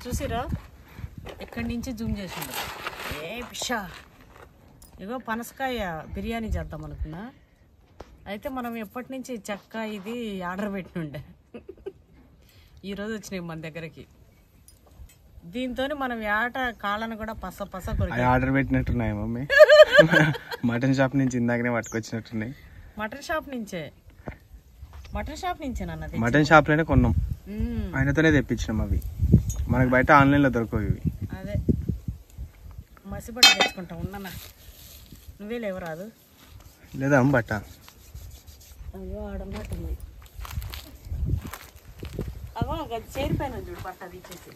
చూసిరా ఎక్కడి నుంచి జూమ్ చేసిండు ఏ పిషా ఇగో పనసకాయ బిర్యానీ చేద్దాం అనుకున్నా అయితే మనం ఎప్పటి నుంచి చెక్క ఇది ఆర్డర్ పెట్టినుండే ఈరోజు వచ్చినాయి మన దగ్గరికి దీంతో మనం ఏట కాళ్ళను కూడా పస కొరికి ఆర్డర్ పెట్టినట్టున్నాయి మమ్మీ మటన్ షాప్ నుంచి ఇందాకనే పట్టుకొచ్చినట్టున్నాయి మటన్ షాప్ నుంచే నాన్న మటన్ షాప్ లోనే కొన్నాం ఆయనతోనే తెప్పించినాం అవి మనకు బయట ఆన్లైన్ లో దొరకవు ఇవి అదే మసిబట్ట తెచ్చుకుంటా ఉన్నానా నువ్వే లేవరాదు లేదా బట్ట అయ్యో ఆడన్నట్టుంది అగో చేరిపోయినా చూడు బట్ట అది ఇచ్చేసి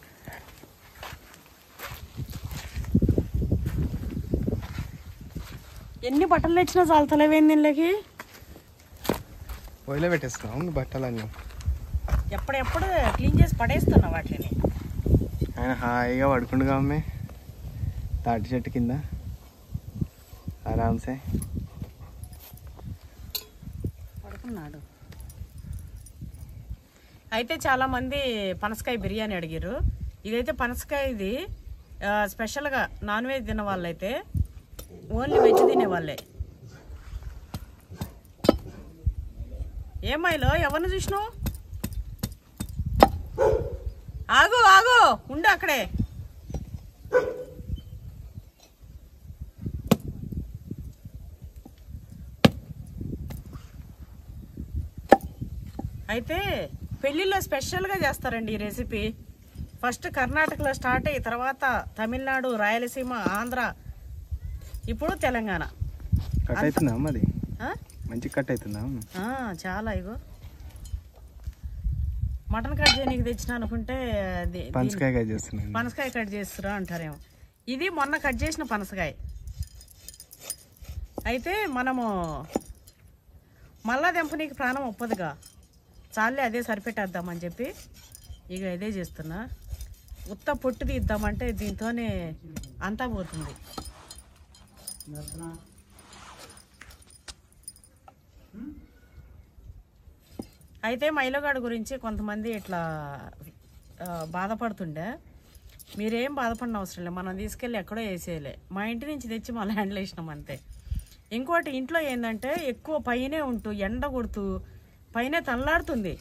ఎన్ని బట్టలు తెచ్చినా చాలుతలేవేంది దీనిలోకి పొయ్యిలో పెట్టేస్తున్నాం బట్టలన్నీ ఎప్పుడెప్పుడు క్లీన్ చేసి పడేస్తున్నా వాటిని ఆయన హాయిగా పడుకుండుగా అమ్మే తాటి చెట్టు కింద ఆరామ్సే పడుకున్నాడు. అయితే చాలా మంది పనసకాయ బిర్యానీ అడిగారు. ఇదైతే పనసకాయ ఇది స్పెషల్గా నాన్ వెజ్ తిన్న వాళ్ళైతే ఓన్లీ వెజ్ తినే వాళ్ళే. ఏమైలో ఎవరిని చూసినావు? ఆగు ఆగు ఉండు అక్కడే. అయితే పెళ్ళిళ్ళలో స్పెషల్గా చేస్తారండి ఈ రెసిపీ. ఫస్ట్ కర్ణాటకలో స్టార్ట్ అయ్యి తర్వాత తమిళనాడు, రాయలసీమ, ఆంధ్ర, ఇప్పుడు తెలంగాణ. కట్ అవుతుందా మరి? మంచి కట్ అవుతుందా? చాలా. ఇగో మటన్ కట్ చేయడానికి తెచ్చిన అనుకుంటే పనసకాయ కట్ చేస్తున్నా, పనసకాయ కట్ చేస్తురా అంటారేమో. ఇది మొన్న కట్ చేసిన పనసకాయ. అయితే మనము మళ్ళా దెంపనీకి ప్రాణం ఒప్పదుగా, చాలే అదే సరిపెట్టేద్దామని చెప్పి ఇక ఇదే చేస్తున్నా. ఉత్త పొట్టు తీద్దామంటే దీంతోనే అంతా పోతుంది. అయితే మైలోగాడు గురించి కొంతమంది ఇట్లా బాధపడుతుండే. మీరేం బాధపడిన అవసరం లేదు, మనం తీసుకెళ్ళి ఎక్కడో వేసేయలే. మా ఇంటి నుంచి తెచ్చి మా ల్యాండ్లో వేసినాం అంతే. ఇంకోటి ఇంట్లో ఏంటంటే ఎక్కువ పైనే ఉంటూ ఎండ కొడుతూ పైన తల్లాడుతుంది.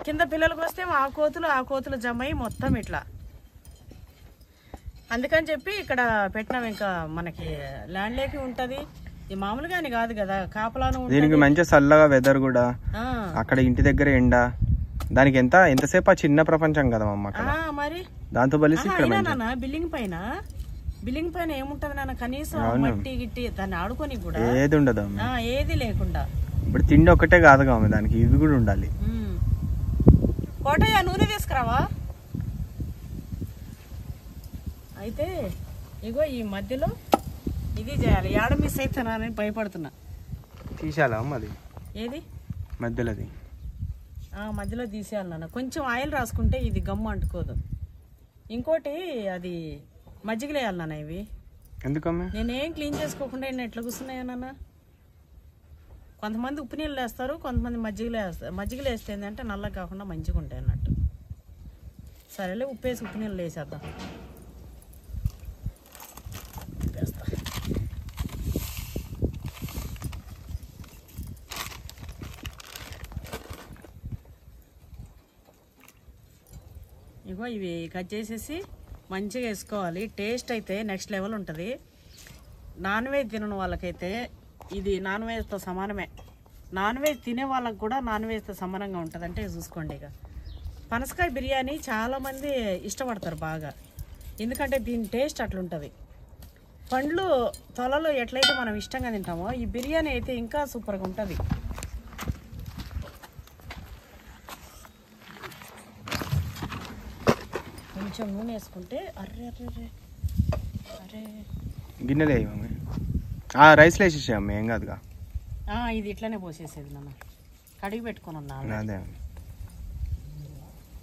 కింద పిల్లలకు వస్తే ఆ కోతులు జమై మొత్తం ఇట్లా. అందుకని చెప్పి ఇక్కడ పెట్టినాం. ఇంకా మనకి ల్యాండ్లోకి ఉంటుంది. ఇది మామూలుగానే కాదు కదా, కాపలాను దీనికి మంచి చల్లగా వెదర్ కూడా. అక్కడ ఇంటి దగ్గర ఎండ, దానికి ఎంతసేపు చిన్న ప్రపంచం కదా మరి. దాంతో బలిసి బిల్డింగ్ పైన ఏముంటది నాన్న, కనీసం మట్టి గిట్టి దాన్ని ఆడుకొని కూడా ఏది ఉండదు, ఏది లేకుండా. ఇప్పుడు తిండి ఒకటే కాదుగా దానికి ఇవి కూడా ఉండాలి. కోటయ్య నూనె తీసుకురావా? అయితే ఇగో ఈ మధ్యలో ఇది చేయాలి. ఏడ మిస్ అవుతున్నా అని భయపడుతున్నా. తీసేయాలా అది? ఏది మధ్యలోది? మధ్యలో తీసేయాలి నాన్న. కొంచెం ఆయిల్ రాసుకుంటే ఇది గమ్ము అంటుకోదు. ఇంకోటి అది మజ్జిగలు వేయాలి నాన్న. ఇవి ఎందుకమ్మా? నేనేం క్లీన్ చేసుకోకుండా ఎట్లా కూర్చున్నాయో నాన్న. కొంతమంది ఉప్పు నీళ్ళు వేస్తారు, కొంతమంది మజ్జిగలు వేస్తారు. మజ్జిగలు వేస్తే ఏంటంటే నల్లగా కాకుండా మంచిగా ఉంటాయి అన్నట్టు. సరేలే, ఉప్పు వేసి ఉప్పు నీళ్ళు వేసేద్దాం. ఇగో ఇవి కట్ చేసేసి మంచిగా వేసుకోవాలి. టేస్ట్ అయితే నెక్స్ట్ లెవెల్ ఉంటుంది. నాన్ వెజ్ తినని వాళ్ళకైతే ఇది నాన్ వెజ్తో సమానమే. నాన్ వెజ్ తినే వాళ్ళకి కూడా నాన్ వెజ్తో సమానంగా ఉంటుంది. అంటే చూసుకోండి. ఇక పనసకాయ బిర్యానీ చాలామంది ఇష్టపడతారు బాగా, ఎందుకంటే దీని టేస్ట్ అట్లుంటుంది. పండ్లు తొలలు ఎట్లయితే మనం ఇష్టంగా తింటామో ఈ బిర్యానీ అయితే ఇంకా సూపర్గా ఉంటుంది. కొంచెం నూనె వేసుకుంటే అరే గిన్నెలే రైస్లో వేసేసాము, ఏం కాదుగా. ఇది ఇట్లనే పోసేసేది నాన్న. కడిగి పెట్టుకొని ఉన్నా.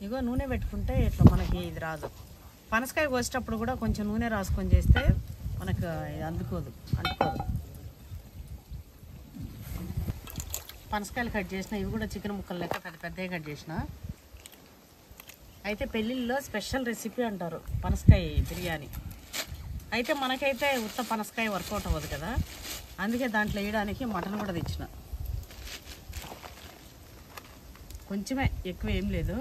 ఇగో నూనె పెట్టుకుంటే ఇట్లా మనకి ఇది రాదు. పనసకాయ కోసేటప్పుడు కూడా కొంచెం నూనె రాసుకొని చేస్తే మనకు ఇది అంటుకోదు. పనసకాయలు కట్ చేసిన, ఇవి కూడా చికెన్ ముక్కలు లెక్క పెద్దగా కట్ చేసిన. అయితే పెళ్ళిళ్ళలో స్పెషల్ రెసిపీ అంటారు పనసకాయ బిర్యానీ. అయితే మనకైతే ఉత్త పనసకాయ వర్కౌట్ అవ్వదు కదా, అందుకే దాంట్లో వేయడానికి మటన్ కూడా తెచ్చిన. కొంచెమే, ఎక్కువ ఏం లేదు,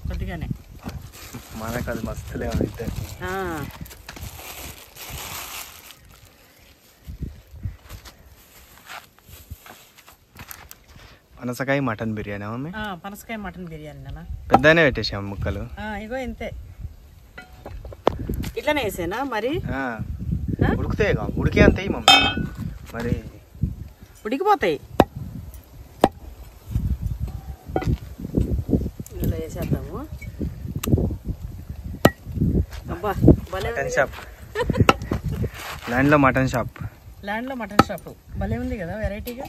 కొద్దిగానే. మనకు అది మస్తులే అయితే. పనసకాయ మటన్ బిర్యానీ మమ్మీ? పనసకాయ మటన్ బిర్యానీ నాన్న. పెద్దనే పెట్టేసాము ముక్కలు. ఇగో ఇంతే, ఇట్లనే వేసేనా మరి? ఉడికితే ఉడికే అంతే మమ్మీ, మరి ఉడికిపోతాయి. ఇలా వేసేద్దాము. అబ్బా మటన్ షాప్, ల్యాండ్లో మటన్ షాప్. ల్యాండ్లో మటన్ షాప్ భలే ఉంది కదా, వెరైటీగా.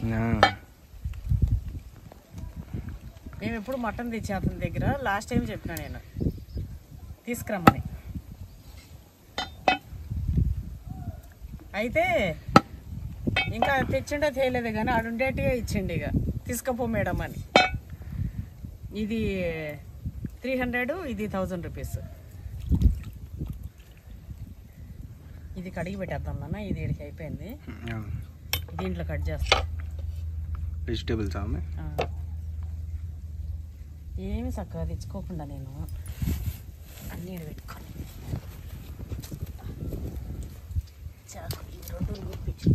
మేము ఎప్పుడు మటన్ తెచ్చి అతని దగ్గర లాస్ట్ టైం చెప్పినా నేను తీసుకురమ్మని. అయితే ఇంకా తెచ్చిండే తేయలేదు కానీ ఆడుండేటిగా ఇచ్చిండి, ఇక తీసుకపో మేడం అని. ఇది 300, ఇది 1000 రూపీస్. ఇది కడిగి పెట్టేద్దాం నాన్న, ఇది ఇక్కడికి అయిపోయింది. దీంట్లో కట్ చేస్తాం వెజిటేబుల్స్. ఏమి చక్కగా తెచ్చుకోకుండా నేను అన్నీ పెట్టుకొని ఈ 2 నూర్పించి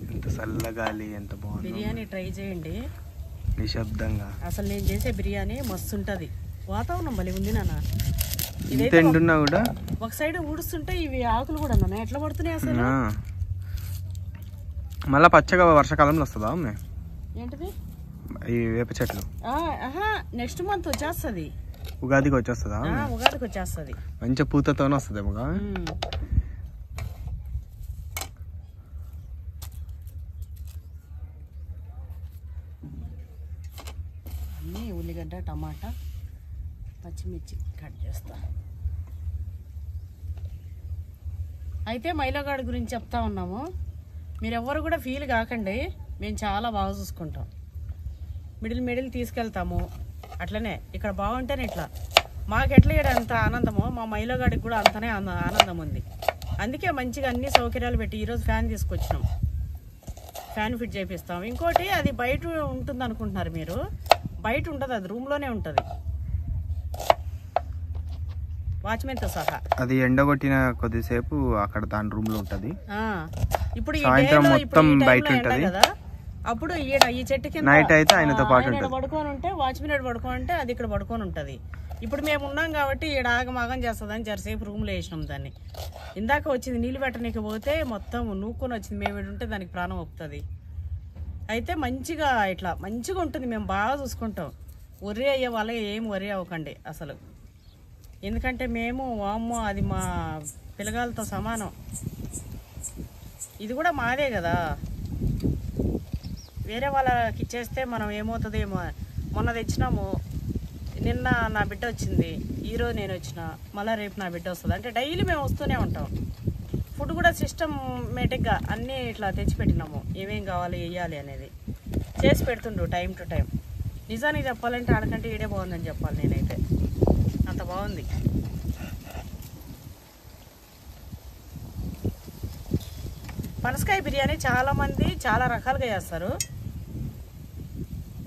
ఎంత చల్లగాలి, ఎంత బాగుంది. బిర్యానీ ట్రై చేయండి నిశ్శబ్దంగా. అసలు నేను చేసే బిర్యానీ మస్తు ఉంటుంది. వాతావరణం భలే ఉంది నాన్న. తింటున్నా కూడా ఒక సైడ్ ఊడుస్తుంటే ఇవి ఆకులు కూడా నాన్న ఎట్లా పడుతున్నాయి అసలు. మళ్ళా పచ్చగా వర్షాకాలంలో వస్తుందా అమ్మే? ఏంటిది? ఈ వేప చెట్లు నెక్స్ట్ మంత్ వచ్చేస్తుంది, ఉగాదికి వచ్చేస్తుందా? ఉగాదికి వచ్చేస్తుంది. మంచి పూతతోనే వస్తుందేమో. అన్నీ ఉల్లిగడ్డ, టమాటా, పచ్చిమిర్చి కట్ చేస్తా. అయితే మైలోగాడి గురించి చెప్తా ఉన్నాము, మీరెవ్వరు కూడా ఫీల్ కాకండి, మేము చాలా బాగా చూసుకుంటాం. మిడిల్ తీసుకెళ్తాము. అట్లనే ఇక్కడ బాగుంటేనే ఇట్లా మాకు ఎట్లా అంత ఆనందమో మా మైలోగాడికి కూడా అంతనే ఆనందం ఉంది. అందుకే మంచిగా అన్ని సౌకర్యాలు పెట్టి ఈరోజు ఫ్యాన్ తీసుకొచ్చినాం, ఫ్యాన్ ఫిట్ చేపిస్తాం. ఇంకోటి అది బయట ఉంటుంది అనుకుంటున్నారు మీరు, బయట ఉంటుంది, అది రూమ్లోనే ఉంటుంది వాచ్మెన్తో సహా. అది ఎండగొట్టిన కొద్దిసేపు అక్కడ దాని రూమ్ లో ఉంటది. ఇప్పుడు సాయంత్రం మొత్తం బయట ఉంటది కదా, అప్పుడు ఈ చెట్టు కింద నైట్ అయితే ఆయనతో పాటు పడుకొని ఉంటే, వాచ్మెన్ పడుకొని ఉంటే అది ఇక్కడ పడుకొని ఉంటది. ఇప్పుడు మేము ఉన్నాం కాబట్టి ఈడ ఆగమాగం చేస్తుందని జరసేపు రూమ్లో వేసినాం దాన్ని. ఇందాక వచ్చింది నీళ్ళు పెట్టడానికి పోతే మొత్తం నూక్కొని వచ్చింది. మేము ఉంటే దానికి ప్రాణం ఒప్పుతుంది. అయితే మంచిగా ఇట్లా మంచిగా ఉంటుంది, మేము బాగా చూసుకుంటాం. వరి అయ్యే వాళ్ళ ఏం వరి అవ్వకండి అసలు, ఎందుకంటే మేము వామ్మో అది మా పిల్లగాలతో సమానం. ఇది కూడా మాదే కదా, వేరే వాళ్ళకి ఇచ్చేస్తే మనం ఏమవుతుందేమో. మొన్న తెచ్చినాము, నిన్న నా బిడ్డ వచ్చింది, ఈరోజు నేను వచ్చిన, మళ్ళీ రేపు నా బిడ్డ వస్తుంది. అంటే డైలీ మేము వస్తూనే ఉంటాం. ఫుడ్ కూడా సిస్టమేటిక్గా అన్నీ ఇట్లా తెచ్చిపెట్టినాము, ఏమేం కావాలి వేయాలి అనేది చేసి పెడుతుండ్రు టైం టు టైం. నిజానికి చెప్పాలంటే ఆడకంటే ఈడే బాగుందని చెప్పాలి నేనైతే, అంత బాగుంది. పనసకాయ బిర్యానీ చాలామంది చాలా రకాలుగా చేస్తారు.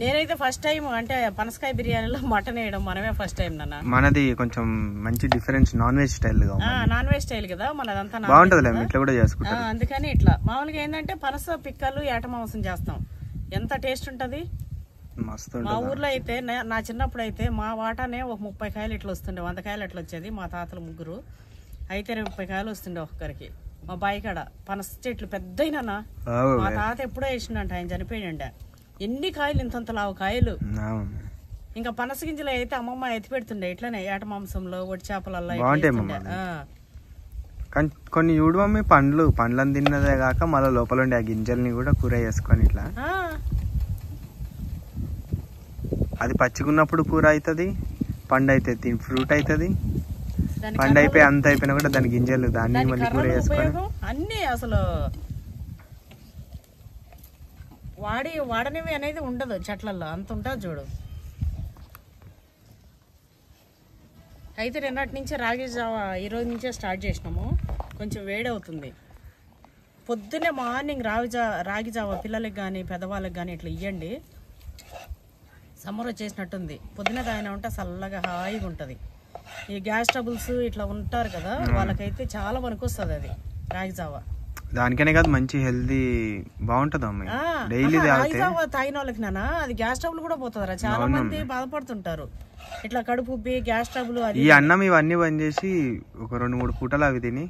నేనైతే ఫస్ట్ టైం, అంటే పనసకాయ బిర్యానీలో మటన్ వేయడం మనమే ఫస్ట్ టైం నాన్న. మనది కొంచెం మంచి difference, non veg style. Non veg style కదా మనదంతా, ఇట్లా కూడా చేసుకుంటాం. అందుకని ఇట్లా మామూలుగా ఏంటంటే పనస పిక్కలు ఏట మాంసం చేస్తాం, ఎంత టేస్ట్ ఉంటది. మా ఊర్లో అయితే నా చిన్నప్పుడు అయితే మా వాటానే ఒక 30 కాయలు ఇట్లా వస్తుండే, 100 కాయలు ఎట్లా వచ్చేది. మా తాతలు ముగ్గురు అయితే 30 కాయలు వస్తుండే ఒక్కరికి. మా బాయి కాడ పనస చెట్లు పెద్దయినా, మా తాత ఎప్పుడో వేసిండంట, ఆయన చనిపోయిండ. ఎన్ని కాయలు, ఇంతంత లావు కాయలు. ఇంకా పనస గింజలు అయితే అమ్మమ్మ ఎత్తి పెడుతుండే ఇట్లనే ఏట మాంసంలో, ఒడి చేపలలో. కొన్ని చూడు మమ్మీ, పండ్లను తిన్నదే కాక మళ్ళీ లోపల ఉండే ఆ గింజల్ని కూడా కూర చేసుకొని ఇట్లా, అది పచ్చిగున్నప్పుడు కూర అవుతుంది, పండు అయితే ఫ్రూట్ అవుతుంది. పండు అయిపోయి అంత అయిపోయినా కూడా దాని గింజలు దాన్ని మళ్ళీ కూర వేసుకొని అన్ని అసలు వాడనివి అనేది ఉండదు చెట్లలో, అంత ఉంటుంది చూడు. అయితే నిన్నటి నుంచే రాగి జావ ఈరోజు నుంచే స్టార్ట్ చేసినాము. కొంచెం వేడి అవుతుంది. పొద్దున్నే మార్నింగ్ రాగి జావ పిల్లలకి కానీ పెద్దవాళ్ళకి కానీ ఇట్లా ఇవ్వండి. సమ్మర్ వచ్చేసినట్టుంది. పొద్దున్నే తాగినా ఉంటే చల్లగా హాయిగా ఉంటుంది. ఈ గ్యాస్ ట్రబుల్స్ ఇట్లా ఉంటారు కదా, వాళ్ళకైతే చాలా పనికొస్తుంది అది రాగి జావ. దానికనే కాదు మంచి హెల్దీ బాగుంటది అమ్మాయి. డైలీ రాగి జావ తాగిన వాళ్ళకి నానా అది గ్యాస్ ట్రబుల్ కూడా పోతుందిరా. చాలా మంది బాధపడుతుంటారు ఇట్లా కడుపు ఉబ్బి గ్యాస్ ట్రబుల్. ఈ అన్నం ఇవన్నీ బంద్ చేసి ఒక 2-3 పూటలు అవి తిని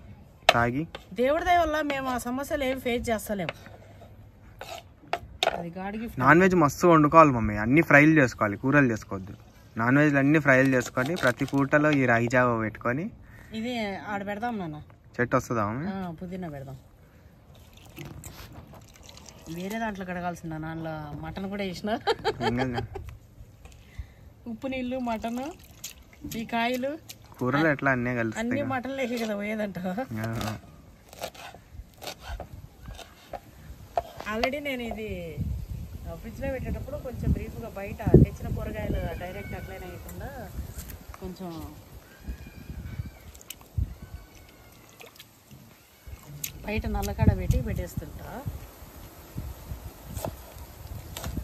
తాగి దేవుడి దయ వల్ల మేము ఆ సమస్యలు ఏమి ఫేస్ చేస్తలేము. అది గాడికి నాన్ వెజ్ మస్తు వండుకోవాలి మమ్మీ. అన్ని ఫ్రైలు చేసుకోవాలి, కూరలు చేసుకోవద్దు. నాన్ వెజ్ అన్ని ఫ్రైలు చేసుకొని ప్రతి పూటలో ఈ రాగి జావ పెట్టుకొని ఇది ఆడ పెడదాం నాన్న. చెట్టు వస్తుందా పుదీనా పెడదాం. వేరే దాంట్లో కడగాల్సిందా నాన్న. మటన్ కూడా వేసిన ఉప్పు నీళ్ళు మటన్ ఈ కాయలు కూరలు ఎట్లా అన్నీ కలిసి అన్ని మటన్ లేకే కదా పోయేదంట. ఆల్రెడీ నేను ఇది ఫ్రిడ్జ్లో పెట్టేటప్పుడు కొంచెం బ్రీఫ్గా బయట తెచ్చిన కూరగాయలు డైరెక్ట్ అట్లనే వేయకుండా కొంచెం బయట నల్లకాడ పెట్టేస్తుంటా.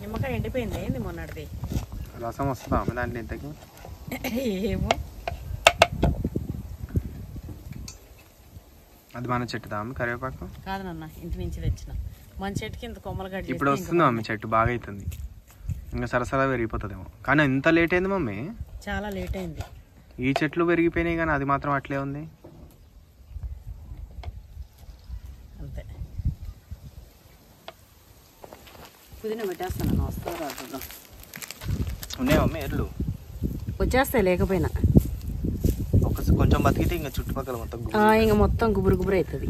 నిమ్మకాయ ఎండిపోయింది ఏంది మొన్నటిది. రసం వస్తుందా దాంట్లో ఇంతకి ఏమో. అది మన చెట్టుదా కరివేపాకు కాదు నాన్న, ఇంటి నుంచి తెచ్చిన మన చెట్టుకి ఇంత కొమ్మలు కట్టి ఇప్పుడు వస్తుందా మమ్మీ? చెట్టు బాగా అవుతుంది, ఇంకా సరసరా పెరిగిపోతుందేమో. కానీ ఎంత లేట్ అయింది మమ్మీ? చాలా లేట్ అయింది. ఈ చెట్లు పెరిగిపోయినాయి కానీ అది మాత్రం అట్లే ఉంది. అంతే. పుదీనా పెట్టేస్తాను. వస్తా రాదు ఉన్నాయా మమ్మీ ఎర్లు? వచ్చేస్తాయి లేకపోయినా. కొంచెం బతికితే ఇంకా చుట్టుపక్కల మొత్తం ఇంకా మొత్తం గుబురు గుబురు అవుతుంది.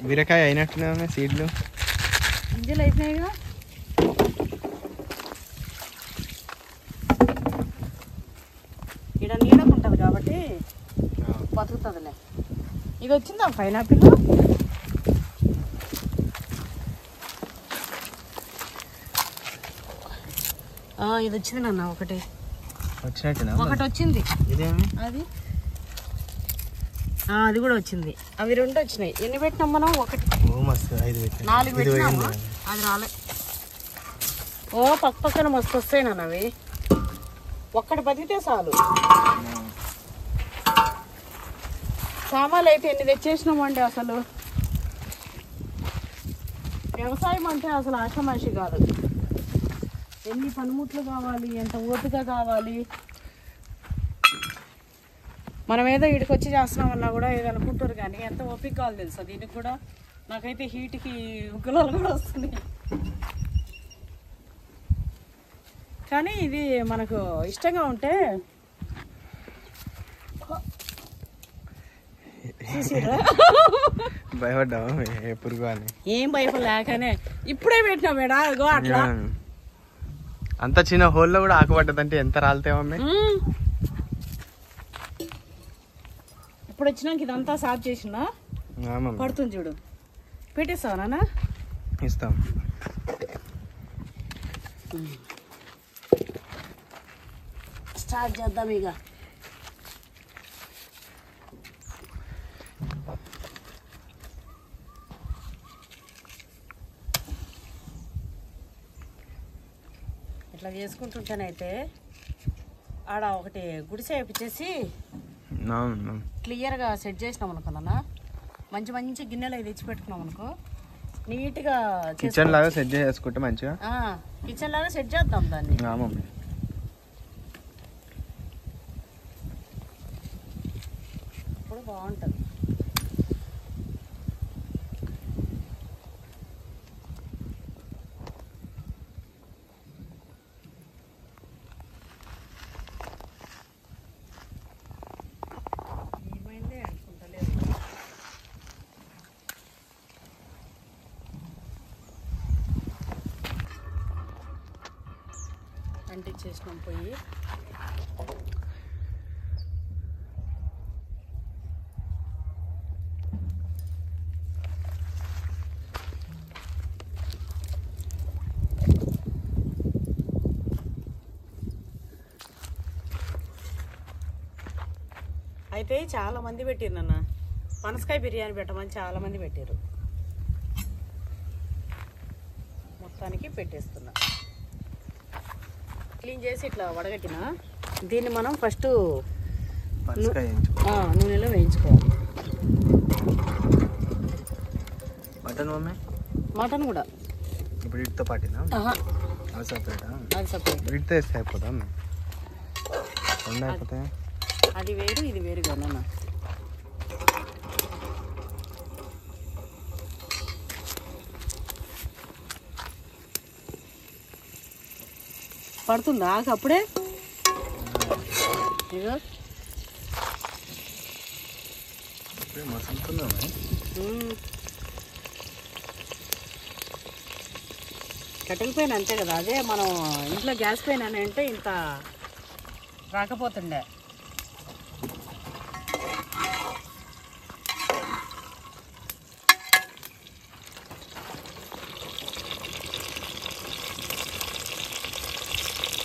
బీరకాయ అయినట్టున్నా సీడ్లు గింజలు అయిపోయాయిగా. ఇక్కడ నీడకు ఉంటుంది కాబట్టి బతుకుతుందిలే. ఇది వచ్చిందా పైనాపిల్? ఇది వచ్చింది నాన్న. ఒకటి వచ్చింది. అది అది కూడా వచ్చింది. అవి 2 వచ్చినాయి. ఎన్ని పెట్టినాం మనం? 4 పెట్టినాము. అది రాలే. పక్కన మస్తు వస్తాయి నాన్న అవి. ఒక్కటి బతికితే చాలు. సామాన్లు అయితే ఎన్ని తెచ్చేసినామండి. అసలు వ్యవసాయం అంటే అసలు ఆషామాషి కాదు. ఎన్ని పనిముట్లు కావాలి, ఎంత ఓపిక కావాలి. మనం ఏదో ఇక్కడికి వచ్చి చేస్తున్నామన్నా కూడా ఏదో అనుకుంటారు కానీ ఎంత ఓపిక కావాలి తెలుసా దీనికి కూడా. నాకైతే హీట్కి ఉగ్గులాలు కూడా వస్తున్నాయి. కానీ ఇది మనకు ఇష్టంగా ఉంటే భయపడ్డావా పురుగు అని? ఏం భయపడలేకనే ఇప్పుడే పెట్టినా మేడా. అట్లా అంత చిన్న హోల్లో కూడా ఆకుపడ్డదంటే ఎంత రాలితేమమ్మే. ఇప్పుడు వచ్చినాక ఇదంతా సాఫ్ చేసిన పడుతుంది చూడు. పెట్టేస్తావా నాన్న? ఇస్తాం. స్టార్ట్ చేద్దాం ఇక. ఇట్లా చేసుకుంటుంటేనైతే ఆడ ఒకటి గుడిసె వేపించేసి క్లియర్గా సెట్ చేసినాం అనుకున్నా. మంచి మంచి గిన్నెలు అవి తెచ్చి పెట్టుకున్నాం అనుకో, నీట్గా కిచెన్ లాగా సెట్ చేసుకుంటే మంచిగా. కిచెన్ లాగా సెట్ చేద్దాం దాన్ని. ఇప్పుడు బాగుంటుంది. అంటించేసినాం పొయ్యి. అయితే చాలా మంది పెట్టారు నాన్న, పనసకాయ బిర్యానీ పెట్టమని చాలా మంది పెట్టారు. మొత్తానికి పెట్టేస్తున్నా. క్లీన్ చేసి ఇట్లా వడగట్టిన దీన్ని మనం ఫస్ట్ నూనెలో వేయించుకోవాలి. మటన్ కూడా ఇప్పుడు వీటితో పాటినా? అది సపరేటా? అది సపరేట్. వీటితో వేస్తే అయిపోతా? అయిపోతాయి. అది వేరు ఇది వేరు కదా నాన్న. పడుతుందా అప్పుడే? ఇగో కట్టెల పైన అంతే కదా, అదే మనం ఇంట్లో గ్యాస్ పైన అంటే ఇంత రాకపోతుండే.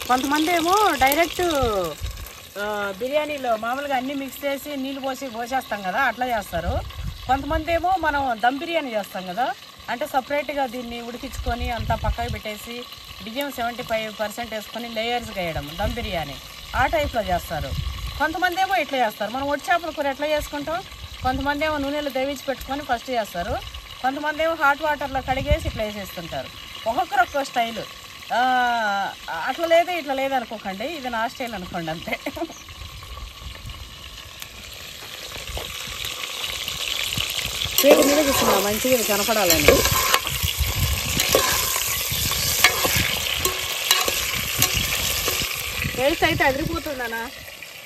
కొంతమంది ఏమో డైరెక్ట్ బిర్యానీలో మామూలుగా అన్నీ మిక్స్ చేసి నీళ్ళు పోసేస్తాం కదా, అట్లా చేస్తారు. కొంతమంది ఏమో మనం దమ్ బిర్యానీ చేస్తాం కదా, అంటే సపరేట్గా దీన్ని ఉడికించుకొని అంతా పక్కకు పెట్టేసి బియ్యం 75% వేసుకొని లేయర్స్గా వేయడం దమ్ బిర్యానీ, ఆ టైప్లో చేస్తారు. కొంతమంది ఏమో ఇట్లా చేస్తారు. మనం ఒట్టి చేపల కూర ఎట్లా చేసుకుంటాం, కొంతమంది ఏమో నూనెలో దవించి పెట్టుకొని ఫస్ట్ చేస్తారు. కొంతమంది ఏమో హాట్ వాటర్లో కడిగేసి ఇట్లా వేసేస్తుంటారు. ఒక్కొక్కరు ఒక్కో స్టైలు. అట్లా లేదు ఇట్లా లేదు అనుకోకండి, ఇది నా స్టైల్ అనుకోండి అంతే. పేరు మీద చూస్తున్నా మంచిగా ఇది కనపడాలని. టేస్ట్ అయితే అదిరిపోతుందనా.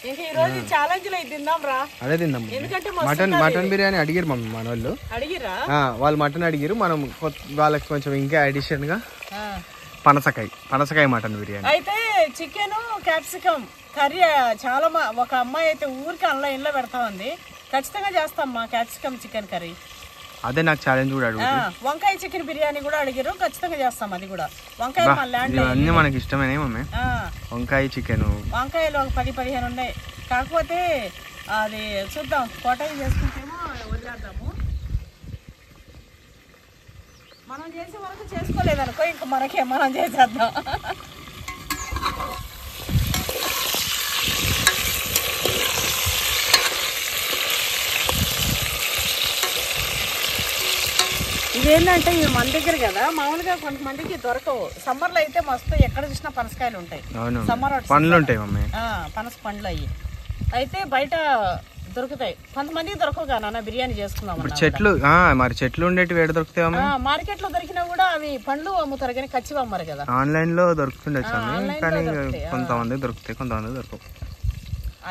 ఇంకా ఈ రోజు ఛాలెంజ్ లో తిందాం రా. అదే తిందాం. ఎందుకంటే మటన్ బిర్యానీ అడిగారు మమ్మీ మన వాళ్ళు. అడిగిరా? వాళ్ళు మటన్ అడిగారు, మనం వాళ్ళకి కొంచెం ఇంకా అడిషన్ గా పనసకాయ మటన్ బిర్యానీ. అయితే చికెన్ క్యాప్సికమ్ కర్రీ చాలా ఒక అమ్మాయి అయితే ఊరికి ఆన్లైన్ లో పెడతా ఉంది. ఖచ్చితంగా చేస్తామ్మా క్యాప్సికమ్ చికెన్ కర్రీ. అదే నాకు ఛాలెంజ్ కూడా అడుగు. వంకాయ చికెన్ బిర్యానీ కూడా అడిగారు, ఖచ్చితంగా చేస్తాం అది కూడా. వంకాయ అన్ని మనకి ఇష్టమేనే మమ్మీ. వంకాయ చికెన్ వంకాయలు ఒక 10-15 ఉన్నాయి. కాకపోతే అది చూద్దాం, కోటయ్య చేసుకుంటేమో వదిలేద్దాము. మనం చేసే వరకు చేసుకోలేదనుకో ఇంకా మనకే మనం చేసేద్దాం. ఇదేంటంటే ఇవి మన దగ్గర కదా, మామూలుగా కొంతమందికి దొరకవు. సమ్మర్ లో అయితే మస్తు ఎక్కడ చూసినా పనసకాయలు ఉంటాయి. సమ్మర్ పండ్లు ఉంటాయి మమ్మీ, పనస పండ్లు అయ్యి అయితే బయట దొరుకుతాయి. కొంతమందికి దొరకవు కదా బిర్యానీ చేసుకున్నాం. చెట్లు మరి చెట్లు ఉండేవి వేడ దొరుకుతాయి. మార్కెట్ లో దొరికినా కూడా అవి పండ్లు అమ్ముతారు కానీ కచ్చివి అమ్మరు కదా. ఆన్లైన్ లో దొరుకుతుండొచ్చు కానీ కొంతమంది దొరుకుతాయి, కొంతమంది దొరకవు.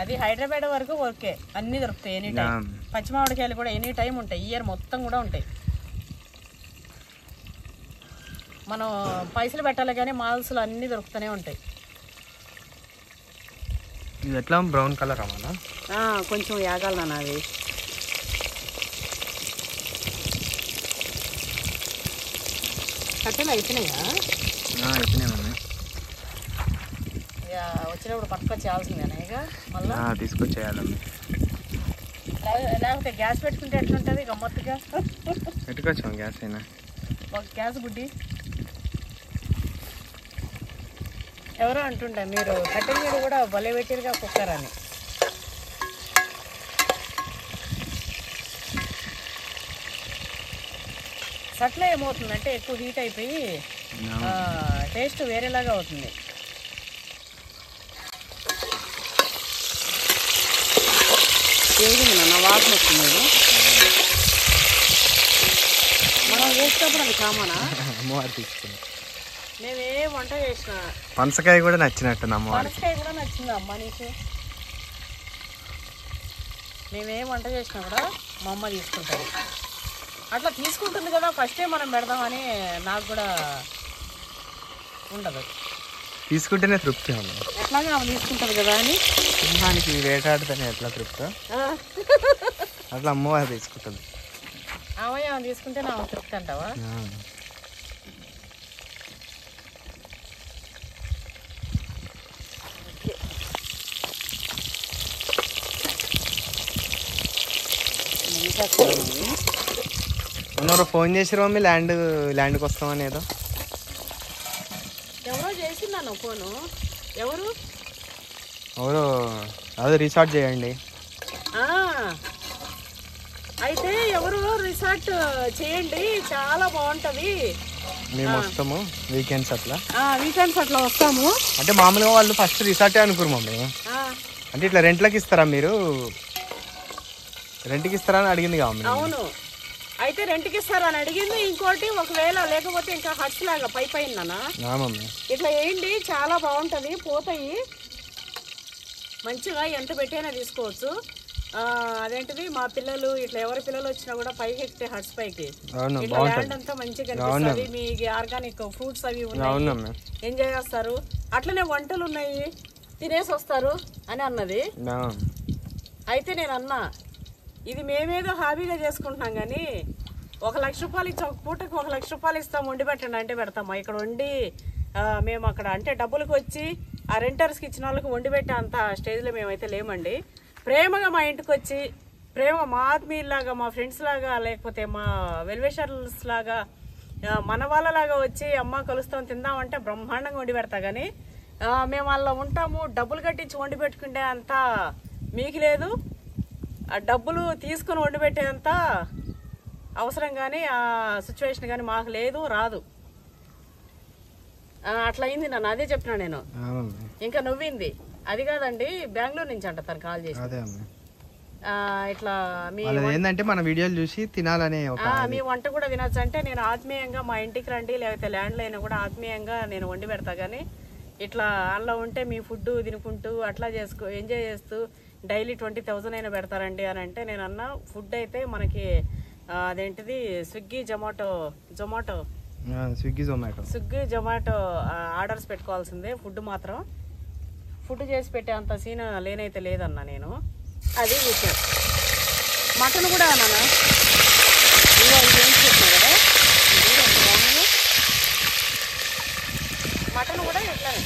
అది హైదరాబాద్ వరకు ఓకే, అన్ని దొరుకుతాయి ఎనీ టైం. పచ్చి మామిడికాయలు కూడా ఎనీ టైం ఉంటాయి, ఇయర్ మొత్తం కూడా ఉంటాయి. మనం పైసలు పెట్టాలి కానీ మాల్స్లో అన్నీ దొరుకుతూనే ఉంటాయి. ఇది ఎట్లా బ్రౌన్ కలర్ అవ్వాలా? కొంచెం యాగాలి నాన్న. అది కట్టెలు అయిపోయినాయా? అయిపోయినాయి మమ్మీ. వచ్చినప్పుడు పట్టుకొచ్చేయాల్సిందేనా ఇక మళ్ళీ తీసుకొచ్చేయాలమ్మీ. లేకపోతే గ్యాస్ పెట్టుకుంటే ఎట్లుంటుంది గమ్మత్తుగా? పెట్టుకోవచ్చు గ్యాస్ అయినా. ఒక గ్యాస్ బుడ్డి ఎవరో అంటుండే మీరు కట్టెల మీద కూడా భలే పెట్టిరుగా కుక్కర్ అని. అట్లా ఏమవుతుందంటే ఎక్కువ హీట్ అయిపోయి టేస్ట్ వేరేలాగా అవుతుంది. ఏది నా వాసన వస్తుంది. మనం వేసేటప్పుడు అది కామనా? అమ్మవారు తీసుకుంది. మేమే వంట చేసిన పనసకాయ కూడా నచ్చినట్టుంది అమ్మవారికి. పనసకాయ కూడా నచ్చింది అమ్మ నీకు? మేమేం వంట చేసినా కూడా మా అమ్మ తీసుకుంటుంది. అట్లా తీసుకుంటుంది కదా, ఫస్టే మనం పెడదామని నాకు కూడా ఉండదు. తీసుకుంటేనే తృప్తి అమ్మ. ఎట్లాగా ఆమె తీసుకుంటారు కదా అని. సింహానికి వేటాడితేనే ఎట్లా తృప్తి అట్లా అమ్మవారు తీసుకుంటుంది. ఆమె తీసుకుంటే నా తృప్తి అంటావా? మొన్న ఫోన్ చేసిరు మమ్మీ ల్యాండ్కి వస్తామని ఏదో. ఎవరో చేసిందాను ఫోను. ఎవరు అదే రిసార్ట్ చేయండి. అయితే ఎవరు రిసార్ట్ చేయండి, చాలా బాగుంటది. మేము వస్తాము వీకెండ్స్ అట్లా. వీకెండ్స్ అట్లా వస్తాము అంటే మామూలుగా వాళ్ళు ఫస్ట్ రిసార్టే అనుకోరు మమ్మీ. అంటే ఇట్లా రెంట్లకి ఇస్తారా మీరు, రెంట్కి ఇస్తారా అని అడిగింది కావాలి. అవును, అయితే రెంట్కి ఇస్తారని అడిగింది. ఇంకోటి ఒకవేళ లేకపోతే ఇంకా హట్స్ లాగా పై పైన ఇట్లా వేయండి, చాలా బాగుంటది, పోతాయి మంచిగా, ఎంత పెట్టైనా తీసుకోవచ్చు. అదేంటిది మా పిల్లలు ఇట్లా ఎవరి పిల్లలు వచ్చినా కూడా పైకి ఎక్కితే హట్స్ పైకి ఇట్లా ల్యాండ్ అంతా మంచిగా కనిపిస్తుంది. మీ ఆర్గానిక్ ఫ్రూట్స్ అవి ఉన్నాయి, ఎంజాయ్ చేస్తారు. అట్లనే వంటలు ఉన్నాయి, తినేసి వస్తారు అని అన్నది. అయితే నేను అన్నా, ఇది మేమేదో హాబీగా చేసుకుంటున్నాం కానీ 1 లక్ష రూపాయలు ఇచ్చి ఒక పూటకు 1 లక్ష రూపాయలు ఇస్తాం, వండి పెట్టండి అంటే పెడతామా? ఇక్కడ వండి మేము అక్కడ అంటే డబ్బులకు వచ్చి ఆ రెంటర్స్కి ఇచ్చిన వాళ్ళకి వండి పెట్టే అంత స్టేజ్లో మేమైతే లేమండి. ప్రేమగా మా ఇంటికి వచ్చి మా ఆత్మీయులాగా, మా ఫ్రెండ్స్ లాగా, లేకపోతే మా వెల్విషర్స్ లాగా, మన వాళ్ళలాగా వచ్చి అమ్మ కలుస్తాం తిందామంటే బ్రహ్మాండంగా వండి పెడతా. కానీ మేము అలా ఉంటాము, డబ్బులు కట్టించి వండి పెట్టుకుంటే అంత మీకు లేదు, ఆ డబ్బులు తీసుకుని వండి పెట్టేంత అవసరం కానీ ఆ సిచ్యువేషన్ కానీ మాకు లేదు, రాదు. అట్లా అయింది నన్ను, అదే చెప్పినా నేను. ఇంకా నవ్వింది. అది కాదండి, బెంగళూరు నుంచి అంట తను కాల్ చేసి. ఇట్లా మీ ఏంటంటే మన వీడియోలు చూసి తినాలనే మీ వంట కూడా తినచ్చు అంటే, నేను ఆత్మీయంగా మా ఇంటికి రండి, లేకపోతే ల్యాండ్లో అయినా కూడా ఆత్మీయంగా నేను వండి పెడతా. కానీ ఇట్లా అందులో ఉంటే మీ ఫుడ్ తినుకుంటూ అట్లా ఎంజాయ్ చేస్తూ డైలీ 20,000 అయినా పెడతారండి అని అంటే, నేను అన్నా ఫుడ్ అయితే మనకి అదేంటిది స్విగ్గీ జొమాటో ఆర్డర్స్ పెట్టుకోవాల్సిందే. ఫుడ్ మాత్రం ఫుడ్ చేసి పెట్టే అంత సీన్ లేనైతే లేదన్నా నేను. అది విషయం. మటన్ కూడా అన్నా కదా, మటన్ కూడా ఎట్లానే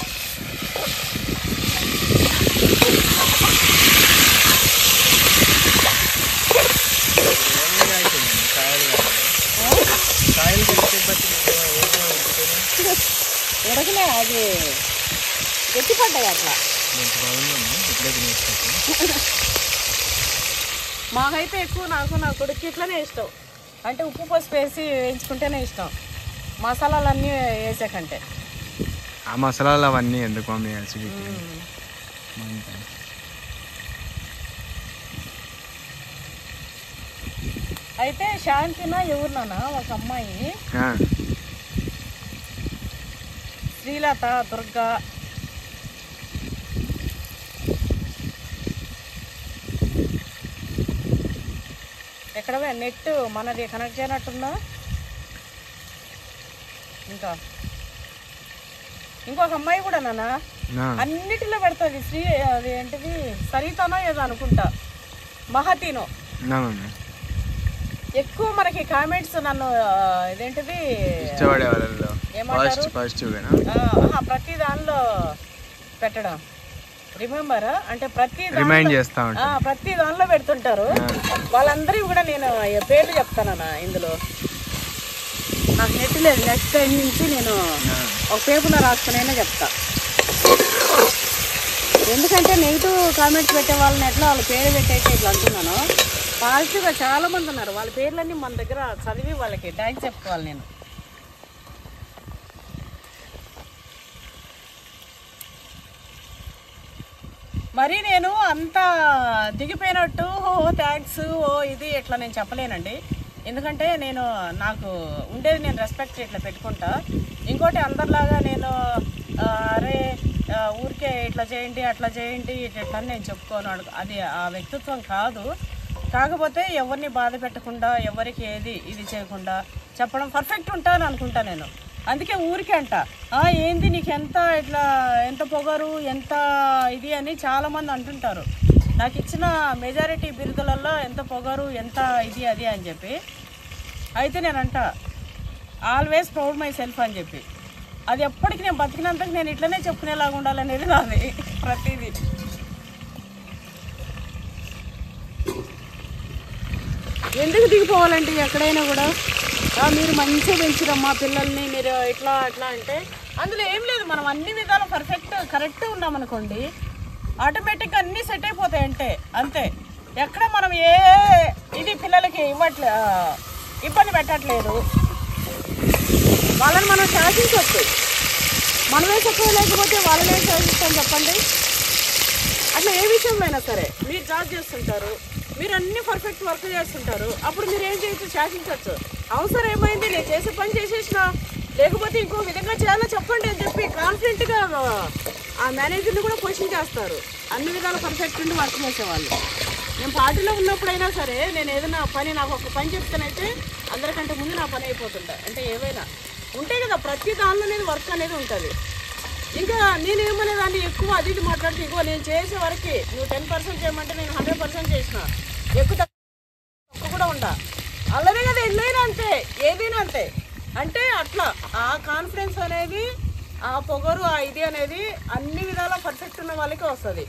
ఉడకలే, అది గట్టిపడ్డాయి అట్లా. మాకైతే ఎక్కువ నా కొడుకు ఇట్లనే ఇష్టం. అంటే ఉప్పు పసుపు వేసి వేయించుకుంటేనే ఇష్టం, మసాలాలన్నీ వేసాకంటే. ఆ మసాలాలు అవన్నీ ఎందుకు అయితే శాంతినా ఎవరినా ఒక అమ్మాయి, శ్రీలత, దుర్గా, ఎక్కడ నెట్ మనది కనెక్ట్ చేయనట్టున్నా. ఇంకొక అమ్మాయి కూడా నాన్న అన్నిటిలో పెడుతుంది. అది ఏంటిది సరితనో ఏదో అనుకుంటా, మహతీనో. ఎక్కువ మనకి కామెంట్స్ నన్ను ఇదేంటిది ఏమంటారు ప్రతి దానిలో పెట్టడం, రిమెంబర్ అంటే ప్రతి దానిలో పెడుతుంటారు. వాళ్ళందరికీ కూడా నేను పేర్లు చెప్తానన్నా. ఇందులో నాకు నెట్ లేదు, నెక్స్ట్ టైం నుంచి నేను ఒక పేపర్లో రాసుకునైనా చెప్తా. ఎందుకంటే నెగిటివ్ కామెంట్స్ పెట్టే వాళ్ళని ఎట్లా వాళ్ళ పేరు పెట్టయితే ఇట్లా అంటున్నాను. పాజిటివ్గా చాలా మంది ఉన్నారు, వాళ్ళ పేర్లన్నీ మన దగ్గర చదివి వాళ్ళకి థ్యాంక్స్ చెప్పుకోవాలి నేను. మరి నేను అంత దిగిపోయినట్టు థ్యాంక్స్ ఇది ఇట్లా నేను చెప్పలేనండి. ఎందుకంటే నాకు ఉండేది నేను రెస్పెక్ట్ ఇట్లా పెట్టుకుంటా. ఇంకోటి అందరిలాగా నేను అరే ఊరికే ఇట్లా చేయండి అట్లా చేయండి ఇట్లా నేను చెప్పుకోను, అది ఆ వ్యక్తిత్వం కాదు. కాకపోతే ఎవరిని బాధ పెట్టకుండా, ఎవరికి ఏది ఇది చేయకుండా చెప్పడం పర్ఫెక్ట్ ఉంటాను అనుకుంటా నేను. అందుకే ఊరికే అంట ఏంది నీకు ఎంత పొగరు ఎంత ఇది అని చాలామంది అంటుంటారు. నాకు ఇచ్చిన మెజారిటీ బిరుదులలో ఎంత పొగరు ఎంత ఇది అది అని చెప్పి. అయితే నేనంట ఆల్వేస్ ప్రౌడ్ మై సెల్ఫ్ అని చెప్పి, అది ఎప్పటికి నేను బతికినంతకు నేను ఇట్లనే చెప్పుకునేలాగా ఉండాలనేది నాది ప్రతిదీ. ఎందుకు దిగిపోవాలంటే ఎక్కడైనా కూడా మీరు మంచిగా పెంచిరమ్మా పిల్లల్ని, మీరు ఇట్లా అట్లా అంటే అందులో ఏం లేదు. మనం అన్ని విధాలు కరెక్ట్ ఉన్నామనుకోండి, ఆటోమేటిక్గా అన్నీ సెట్ అయిపోతాయి అంటే అంతే. ఎక్కడ మనం ఇది పిల్లలకి ఇబ్బంది పెట్టట్లేదు. వాళ్ళని మనం శాసించవచ్చు. మనమే చక్కగా లేకపోతే వాళ్ళనే శాసిస్తాం చెప్పండి. అట్లా ఏ విషయంలో అయినా సరే మీరు జాబ్ చేస్తుంటారు, మీరు అన్ని పర్ఫెక్ట్ వర్క్ చేస్తుంటారు, అప్పుడు మీరు ఏం చేయొచ్చు, శాసించవచ్చు. అవసరం ఏమైంది, నేను చేసే పని చేసేసిన, లేకపోతే ఇంకో విధంగా చేయాలో చెప్పండి అని చెప్పి కాన్ఫిడెంట్గా ఆ మేనేజర్ని కూడా క్వశ్చన్ చేస్తారు. అన్ని విధాలు పర్ఫెక్ట్ ఉండి వర్క్ చేసేవాళ్ళు. నేను పార్టీలో ఉన్నప్పుడైనా సరే నేను ఏదైనా పని, నాకు ఒక పని చెప్తానైతే అందరికంటే ముందు నా పని అయిపోతుంటా. అంటే ఏవైనా ఉంటాయి కదా, ప్రతి దానిలో అనేది వర్క్ అనేది ఉంటుంది. ఇంకా నేనేమనేదాన్ని ఎక్కువ అది ఇది మాట్లాడితే, ఇగో నేను చేసే వరకు నువ్వు 10% చేయమంటే నేను 100% చేసిన, ఎక్కువ తక్కువ కూడా ఉండా. అలానే కదా ఎన్నైనా అంతే, ఏదైనా అంతే. అంటే అట్లా ఆ కాన్ఫిడెన్స్ అనేది, ఆ పొగరు, ఆ ఇది అనేది అన్ని విధాలా పర్ఫెక్ట్ ఉన్న వాళ్ళకి వస్తుంది.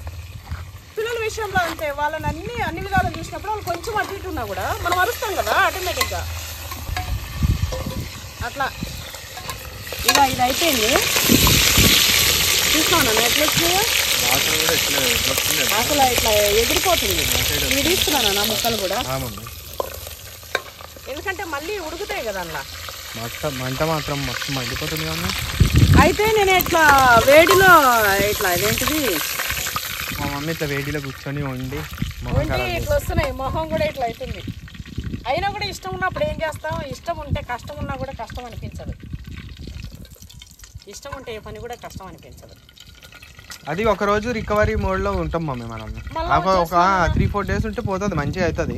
పిల్లల విషయంలో అంతే, వాళ్ళని అన్ని విధాలు చూసినప్పుడు వాళ్ళు కొంచెం అటు ఇటు ఉన్నా కూడా మనం అరుస్తాం కదా ఆటోమేటిక్గా. అట్లా ఇక ఇది అయిపోయింది. చూస్తాను నెట్లెస్ అసలు ఇట్లా ఎగిరిపోతుంది. ఇవి తీసుకున్నాను నా ముక్కలు కూడా, ఎందుకంటే మళ్ళీ ఉడుకుతాయి కదా అలా. మంట మాత్రం మస్తు మండిపోతుంది కదా. అయితే నేను ఇట్లా వేడిలో ఇట్లా ఇదేంటిది, మా మమ్మీ ఇట్లా వేడిలో కూర్చొని వండి ఇట్లా వస్తున్నాయి, మొహం కూడా ఇట్లా అవుతుంది. అయినా కూడా ఇష్టం ఉన్నప్పుడు ఏం చేస్తాం, ఇష్టం ఉంటే కష్టం ఉన్నా కూడా కష్టం అనిపించదు. ఇష్టం ఉంటే ఏ పని కూడా కష్టం అనిపించదు. అది ఒక రోజు రికవరీ మోడ్ లో ఉంటాం మమ్మీ. మనం ఒక 3-4 డేస్ ఉంటే పోతుంది, మంచిగా అవుతుంది.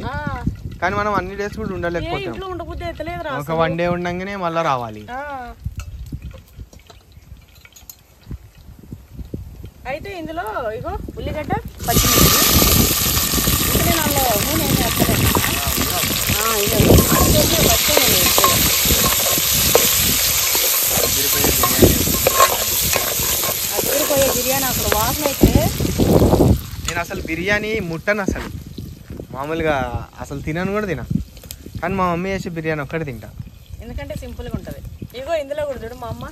కానీ మనం అన్ని డేస్ కూడా ఉండలేకపోతాం. ఒక 1 డే ఉండగానే మళ్ళీ రావాలి. అయితే ఇందులో ఇగో ఉల్లిగడ్డ, పచ్చిమిర్చి, నేను అందులో నూనె ఏం చేస్తాను, అదిరిపోయే బిర్యానీ అసలు వాసన అయితే. నేను అసలు బిర్యానీ ముట్టను అసలు, మామూలుగా అసలు తినను కూడా తినా. కానీ మా మమ్మీ చేసే బిర్యానీ ఒక్కటి తింటా, ఎందుకంటే సింపుల్గా ఉంటుంది. ఇగో ఇందులో కూడా చూడు, మా అమ్మ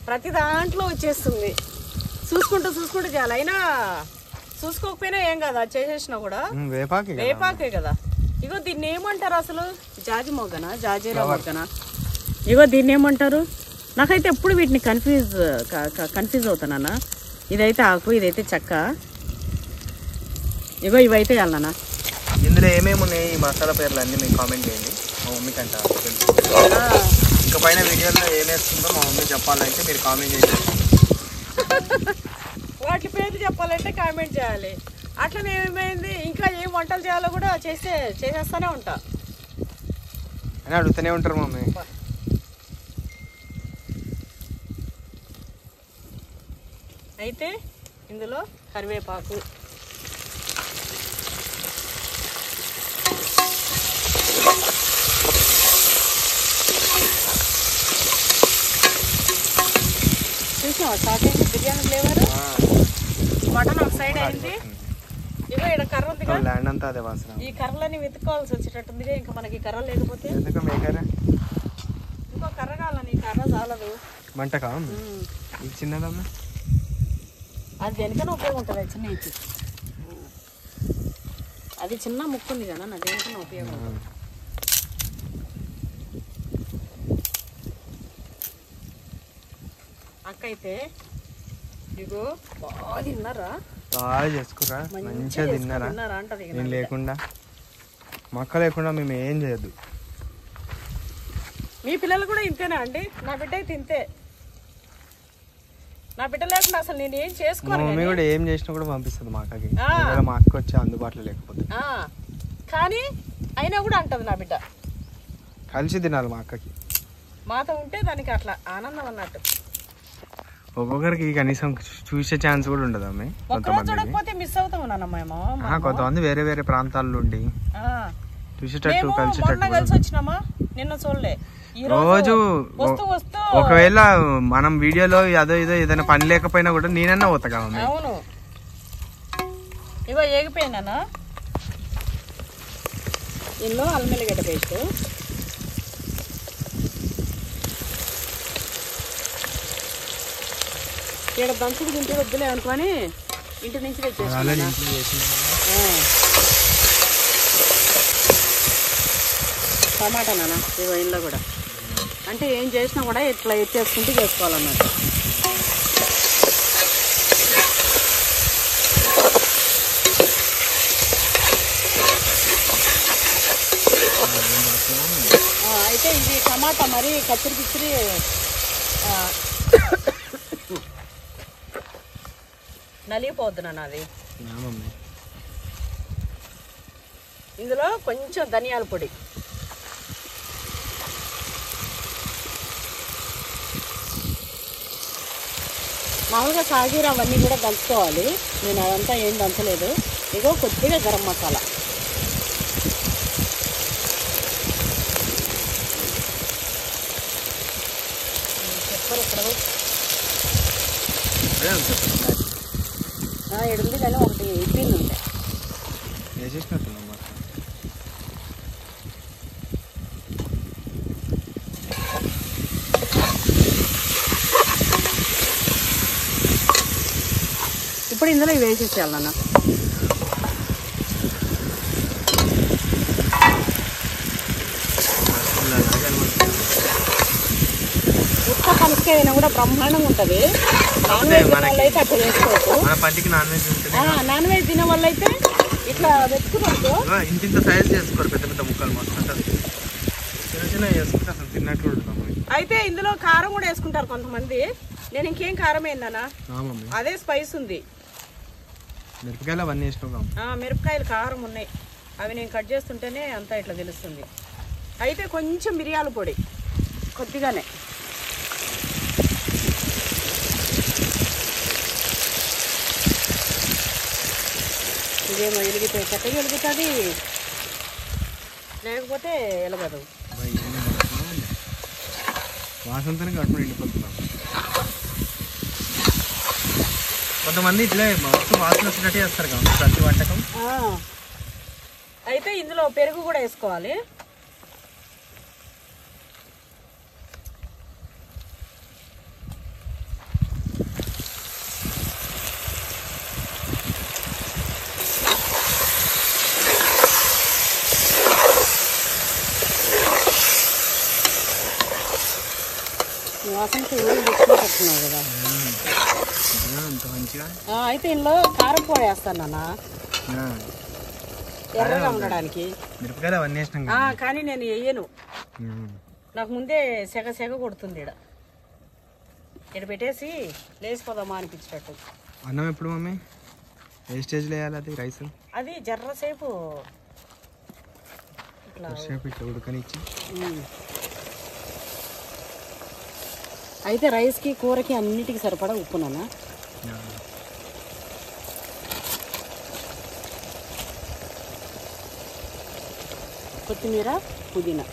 ప్రతి దాంట్లో వచ్చేస్తుంది. చూసుకుంటూ చేయాలి. అయినా చూసుకోకపోయినా ఏం కదా, చేసేసినా కూడా వేపాకే కదా. ఇగో దీన్ని ఏమంటారు అసలు, జాజి మొగ్గనా, జాజీరా మొగ్గనా, ఇగో దీన్ని ఏమంటారు? నాకైతే ఎప్పుడు వీటిని కన్ఫ్యూజ్ అవుతానా. ఇదైతే ఆకు, ఇదైతే చెక్క. ఇగో ఇవైతే వెళ్ళనా. ఇందులో ఏమేమి ఉన్నాయి ఈ మసాలా పేర్లు అన్నీ మీకు కామెంట్ చేయండి. మా మమ్మీకి అంట ఇంకా పైన వీడియోలో ఏమేస్తుందో మా మమ్మీ చెప్పాలంటే మీరు కామెంట్ చేయండి. వాటి పేర్లు చెప్పాలంటే కామెంట్ చేయాలి. అట్లనే ఏమైంది, ఇంకా ఏం వంటలు చేయాలో కూడా చేసేస్తూనే ఉంటా అని అడుగుతూనే ఉంటారు మమ్మీ. అయితే ఇందులో కరివేపాకు, చూసావా స్టార్టింగ్ బిర్యానీ ఫ్లేవర్. మటన్ ఒక సైడ్ అయింది. ఇగో ఇక్కడ కర్ర ఉంది కదా, ల్యాండ్ అంతా అదే వాసన. ఈ కర్రలని వెతుక్కోవాల్సి వచ్చేటట్టుందిగా. ఇంకా మనకి కర్ర లేకపోతే ఇంకో కర్ర కావాలని, ఈ కర్ర చాలదు మంట కావాలి. ఇది చిన్నదమ్మా, అది దేనికైనా ఉపయోగం ఉంటుంది. చిన్న ఇచ్చి అది చిన్న ముక్కు ఉంది కదా, నా దేనికైనా ఉపయోగం ఉంటుంది. అక్క అయితే ఇగో బాగా తిన్నారా, బాగా చేసుకురా, మంచిగా తిన్నారా అంటది. నేను లేకుండా, మా అక్క లేకుండా మేము ఏం చేయొద్దు. మీ పిల్లలు కూడా ఇంతేనా అండి? నా బిడ్డ అయితే ఇంతే. నా బిడ్డ లేకుండా అసలు నేను ఏం చేసుకోను. మమ్మీ కూడా ఏం చేసినా కూడా పంపిస్తుంది మా అక్కకి, మా అక్క వచ్చి అందుబాటులో లేకపోతే. కానీ అయినా కూడా అంటది నా బిడ్డ. కలిసి తినాలి మా అక్కకి. మాతో ఉంటే దానికి అట్లా ఆనందం అన్నట్టు. ఒక్కొక్కరికి కనీసం చూసే ఛాన్స్ కూడా ఉండదు అమ్మ. చూడకపోతే మిస్ అవుతాం మేము. కొంతమంది వేరే వేరే ప్రాంతాల్లో ఉండి చూసేటట్టు కలిసి వచ్చినామా, నిన్న చూడలే. రోజు ఒకవేళ మనం వీడియోలో అదో ఇదో ఏదైనా పని లేకపోయినా కూడా నేనన్నా పోతా కదా. అవును, ఇవో ఏగిపోయినా ఇందులో అల్లం వెల్లిగడ్డ పేస్ట్, ఇక్కడ దంచుకు తింటే వద్దులే అనుకొని ఇంటి నుంచి తెచ్చేసుకున్నా. టమాటా నాన్న ఇవో ఇంట్లో కూడా, అంటే ఏం చేసినా కూడా ఇట్లా ఎత్తేసుకుంటూ చేసుకోవాలన్నమాట. అయితే ఇది టమాటా మరి కచ్చిరి పిచ్చిరి నలిగిపోద్దు నాన్న అది. ఇందులో కొంచెం ధనియాల పొడి, మామూలుగా సాజీరా అవన్నీ కూడా దంచుకోవాలి. నేను అదంతా ఏం దంచలేదు. ఇగో కొద్దిగా గరం మసాలా, చెప్పరు ఇక్కడ ఎడుంది కానీ ఒకటి ఇడ్లీలు ఉంటాయి. ఇప్పుడు ఇందులో ఇవి వేసేసేయాలన్న. ఉత్త పనసకాయ అయినా కూడా బ్రహ్మాండంగా ఉంటుంది. నాన్ వెజ్ తినే వాళ్ళు అయితే అట్లా చేసుకోవచ్చు. నాన్ వెజ్ తినే వాళ్ళు అయితే ఇట్లా వెతుకున్నట్టు ఇంత సైజ్ చేసుకోరు, పెద్ద పెద్ద ముక్కలు మస్తు చిన్న చిన్న వేసుకుంటే అసలు తిన్నట్టు. అయితే ఇందులో కారం కూడా వేసుకుంటారు కొంతమంది. నేను ఇంకేం కారం ఏందన్నా, అదే స్పైస్ ఉంది. మిరపకాయలు అవన్నీ వేసినాం. మిరపకాయలు కారం ఉన్నాయి, అవి నేను కట్ చేస్తుంటేనే అంతా ఇట్లా తెలుస్తుంది. అయితే కొంచెం మిరియాల పొడి కొద్దిగానే, ఇదేమో వెలిగితే చక్కగా వెలుగుతుంది, లేకపోతే వెలగదు. వాసనతోనే కట్టుకుని వెళ్ళిపోతున్నాం. కొంతమంది ఇట్లా మస్తు వాసన వచ్చినట్టు చేస్తారు కదా ప్రతి వంటకం. అయితే ఇందులో పెరుగు కూడా వేసుకోవాలి. వాసనకి ఊరు తెచ్చుకుంటున్నావు కదా. అయితే ఇందులో కారం పొడి వేస్తాను నాన్న, ఎర్రగా ఉండడానికి. మిరపకాయలు అవన్నీ వేసినాం కానీ నేను వేయను, నాకు ముందే సెగ సెగ కొడుతుంది. ఇక్కడ పెట్టేసి లేచిపోదామా అనిపించేటట్టు. అన్నం ఎప్పుడు మమ్మీ ఏ స్టేజ్లో వేయాలి అది రైస్? అది జర్రసేపు ఇట్లా ఉడకనిచ్చి. అయితే రైస్కి కూరకి అన్నిటికీ సరిపడా ఉప్పు నాన్న. కొత్తిమీర, పుదీనా.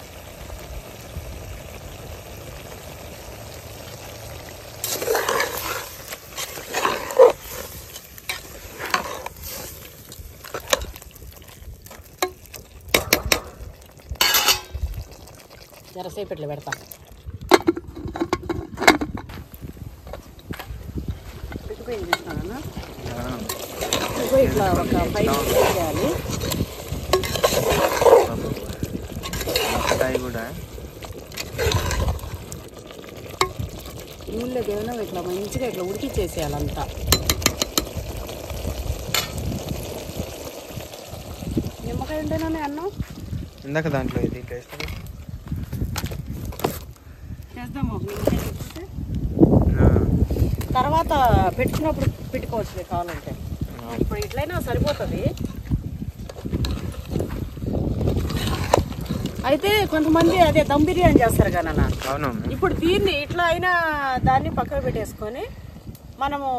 జరసేపు ఇట్లా పెడతా. చూసినానా ఇట్లా ఒక 5 నిమిషాలు చేయాలి. కూడా నూనెలో ఏమైనా ఇట్లా మంచిగా ఇట్లా ఉడికిచ్చేసేయాలంతా. నిమ్మకాయ ఉంటేనే అన్నం ఇందాక దాంట్లో ఇది చేద్దాము. తర్వాత పెట్టుకున్నప్పుడు పెట్టుకోవచ్చు కావాలంటే. ఇప్పుడు ఇట్లయినా సరిపోతుంది. అయితే కొంతమంది అదే దమ్ బిర్యానీ చేస్తారు కదా నాన్న. అవును. ఇప్పుడు దీన్ని ఇట్లా అయినా దాన్ని పక్కన పెట్టేసుకొని మనము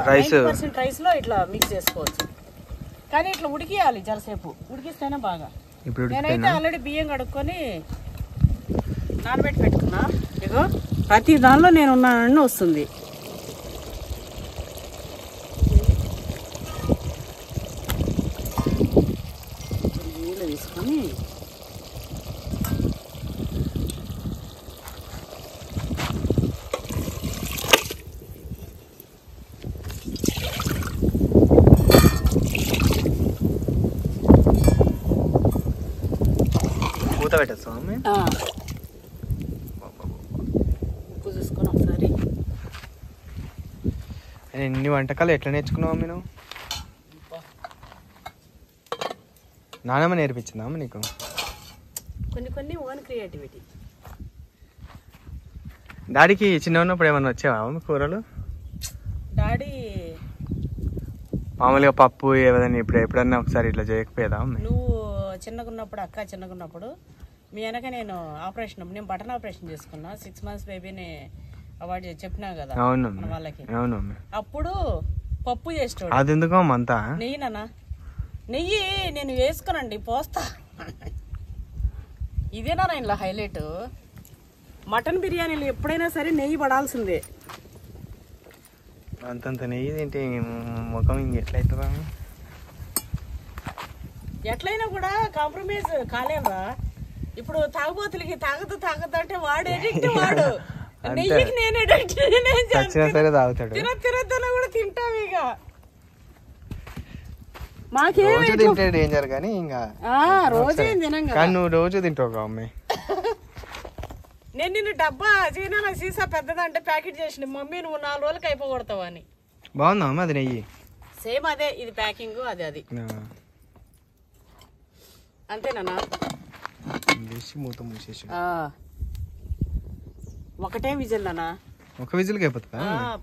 90% రైస్ లో ఇట్లా మిక్స్ చేసుకోవచ్చు. కానీ ఇట్లా ఉడికియాలి జరసేపు, ఉడికిస్తేనే బాగా. నేనైతే ఆల్రెడీ బియ్యం కడుక్కొని నానబెట్టి పెట్టుకున్నా. ఇగో ప్రతి దానిలో నేను ఉన్నానని వస్తుంది. నీళ్ళు తీసుకొని మూత పెట్టేస్తాం. ఉప్పు చూసుకొని ఒకసారి. ఎన్ని వంటకాలు ఎట్లా నేర్చుకున్నావు నేను? నానమ్మ నేర్పించిందా నీకు? కొన్ని ఓన్ క్రియేటివిటీ. డాడీకి చిన్న ఉన్నప్పుడు ఏమన్నా వచ్చావా కూరలు? డాడీ మామూలుగా పప్పు ఏదైనా ఎప్పుడన్నా ఒకసారి ఇట్లా చేయకపోయేదా? నువ్వు చిన్నగా ఉన్నప్పుడు, అక్క చిన్నగా ఉన్నప్పుడు మీ వెనక నేను బటన్ ఆపరేషన్ చేసుకున్నా. 6 months బేబీని అవార్డు చెప్పినా కదా. అవును వాళ్ళకి. అవును. అప్పుడు పప్పు చేస్తాడు. అది ఎందుకో అంతా నెయ్యి నాన్న, నెయ్యి నేను వేసుకోనండి, పోస్తా. ఇదేనా ఇంట్లో హైలైట్. మటన్ బిర్యానీలు ఎప్పుడైనా సరే నెయ్యి పడాల్సిందే. అంతంత నెయ్యి తింటే ముఖం ఇంకెట్లయితుందా? ఎట్లయినా కూడా కాంప్రమైజ్ కాలేవా? ఇప్పుడు తాగుబోతులకి తాగదు అంటే వాడు ఎడిక్ట్. వాడు నెయ్యికి నేను ఎడిక్ట్. తినొద్దన్నా కూడా తింటాం. ఇక మాకేం తింటే డేంజర్ కానీ ఇంకా రోజేం తినం కదా. నువ్వు రోజు తింటావు అమ్మాయి. నేను నిన్ను డబ్బా చీనా సీసా పెద్దదంటే ప్యాకెట్ చేసిన మమ్మీ నువ్వు 4 రోజులకి అయిపోగొడతావు అని. బాగుందా అమ్మ అది నెయ్యి? సేమ్ అదే, ఇది ప్యాకింగ్ అది అంతేనా? మూత మూసేసి ఒకటే విజిల్ నానా, ఒక విజిల్కి అయిపోతుందా?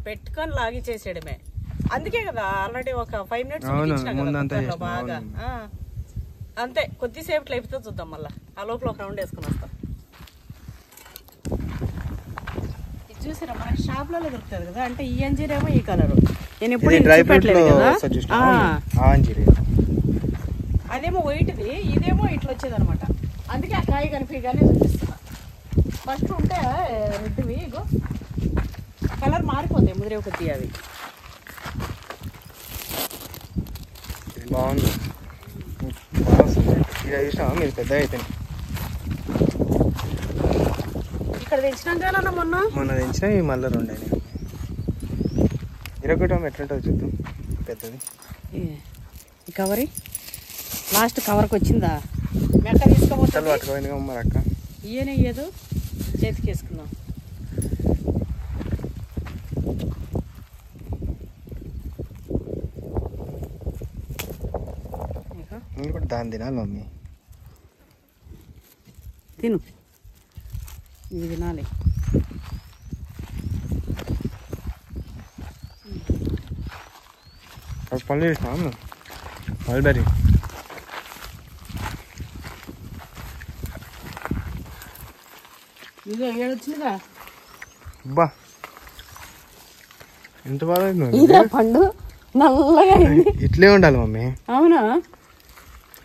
పెట్టుకొని లాగి చేసేయడమే. అందుకే కదా ఆల్రెడీ ఒక 5 minutes బాగా. అంతే, కొద్దిసేపు అయిపోతే చూద్దాం. మళ్ళా ఆ లోపల ఒక రౌండ్ వేసుకుని వస్తాం. ఇది చూసారా, మనకి షాప్ లలో దొరుకుతుంది కదా. అంటే ఈ అంజీర్ ఏమో ఈ కలర్. నేను ఎప్పుడు చూపెట్టలేదు కదా. అదేమో వైట్ది, ఇదేమో ఇట్లా వచ్చేది అనమాట. అందుకే ఆ కాయ కనిపించగానే చూపిస్తున్నా. ఫస్ట్ ఉంటే రెడ్వి ఇగో కలర్ మారిపోతాయి ముదిరే కొద్ది. అవి బాగుంది. మీరు పెద్ద అయితే ఇక్కడ తెచ్చినాం కదా మొన్న తెచ్చినా మళ్ళీ 2 అయినాయి. 21 ఎట్లుంటుంది చూద్దాం. పెద్దది ఈ కవరి లాస్ట్ కవర్కి వచ్చిందా? మెక్క తీసుకోబోతుంది. పట్టుకోపోయిందిగా మరి అక్క. ఇయ్యదు చేతికి వేసుకుందాం. కూడా దాన్ని తినాలి మమ్మీ. తిను, ఇవి తినాలి. పళ్ళు చేసినా మల్బెర్రీ. ఇదే ఏడొచ్చిందిగా. బా ఎంత బాగా ఇదే పండు నల్లగా ఇట్లే ఉండాలి మమ్మీ. అవునా?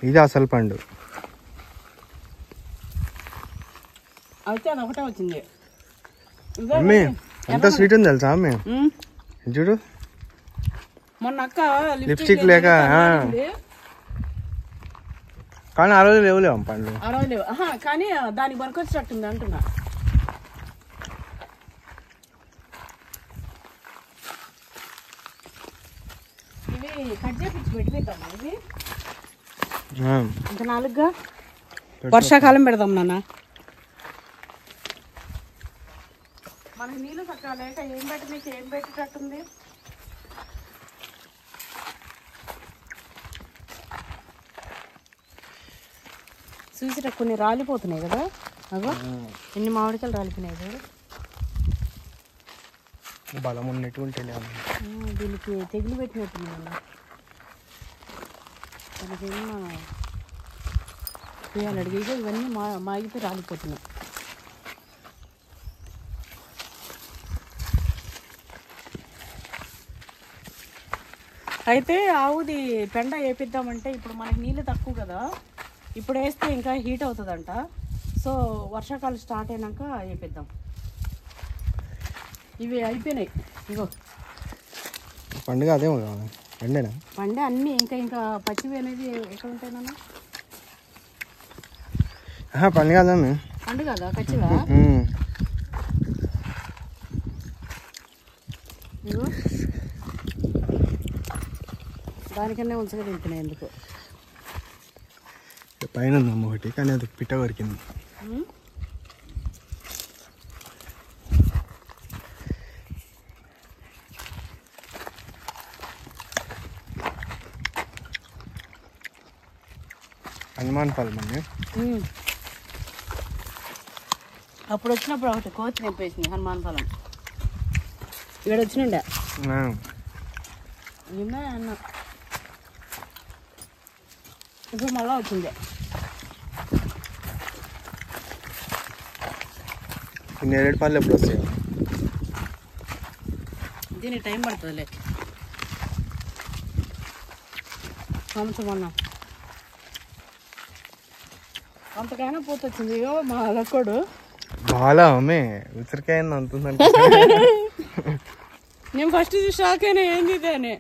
ఇది అసలు పండు. అయితే అది ఒకటే వచ్చింది. మమ్మీ ఎంత స్వీట్ ఉంది తెలుసా మమ్మీ? చూడు, మొన్న అక్క లిప్స్టిక్ లేక. కానీ ఆ రోజు లేవు పండ్లు. ఆ రోజు లేవు. కానీ దానికి పనికొచ్చేటట్టుంది అంటున్నా. ఇవి కట్ చేపించి పెట్టిద్దాం. ఇవి ఇంకా 4గా వర్షాకాలం పెడదాం నాన్న. మనకి నీళ్ళు చక్కగా లేక ఏం పెట్టేటట్టుంది. చూసిరా కొన్ని రాలిపోతున్నాయి కదా. అగో ఎన్ని మామిడికాయలు రాలిపోయినాయి కదా. బలం ఉన్నట్టు ఉంటే దీనికి తెగులు పెట్టినట్టుంది అన్న. దానికి వేయాలి అడిగి ఇవన్నీ మాగితే రాలిపోతున్నాయి. అయితే ఆవుది పెండ వేపిద్దామంటే ఇప్పుడు మనకి నీళ్ళు తక్కువ కదా, ఇప్పుడు వేస్తే ఇంకా హీట్ అవుతుందంట. సో వర్షాకాలం స్టార్ట్ అయినాక వేపిద్దాం. ఇవి అయిపోయినాయి. ఇగో పండుగ అదేమో పండేనా పండే అన్నీ ఇంకా పచ్చివి అనేది ఎక్కడ ఉంటాయినా పండుగ అదే పండు కదా పచ్చివా. ఇగో దానికన్నా ఉంచగా తింటున్నాయి. ఎందుకు పైన ఉందమ్మ ఒకటి, కానీ అది పిట్ట కొరికింది. హనుమాన్ ఫలం అండి. అప్పుడు వచ్చినప్పుడు ఒకటి కోతి నింపేసింది హనుమాన్ ఫలం. ఇక్కడ వచ్చినుండే నిన్నే అన్న, ఇప్పుడు మళ్ళా వచ్చింది. నేరేడు పళ్ళు ఎప్పుడు వస్తాయి? దీనికి టైం పడుతుందిలే. సంవత్సరం అన్నా అంతకైనా పూత వచ్చింది. ఇగో మా లక్కడు బాగా అమ్మే ఉసిరికాయ అంటుందంటే నేను ఫస్ట్ షాక్ అయినా ఏంది ఇది అని.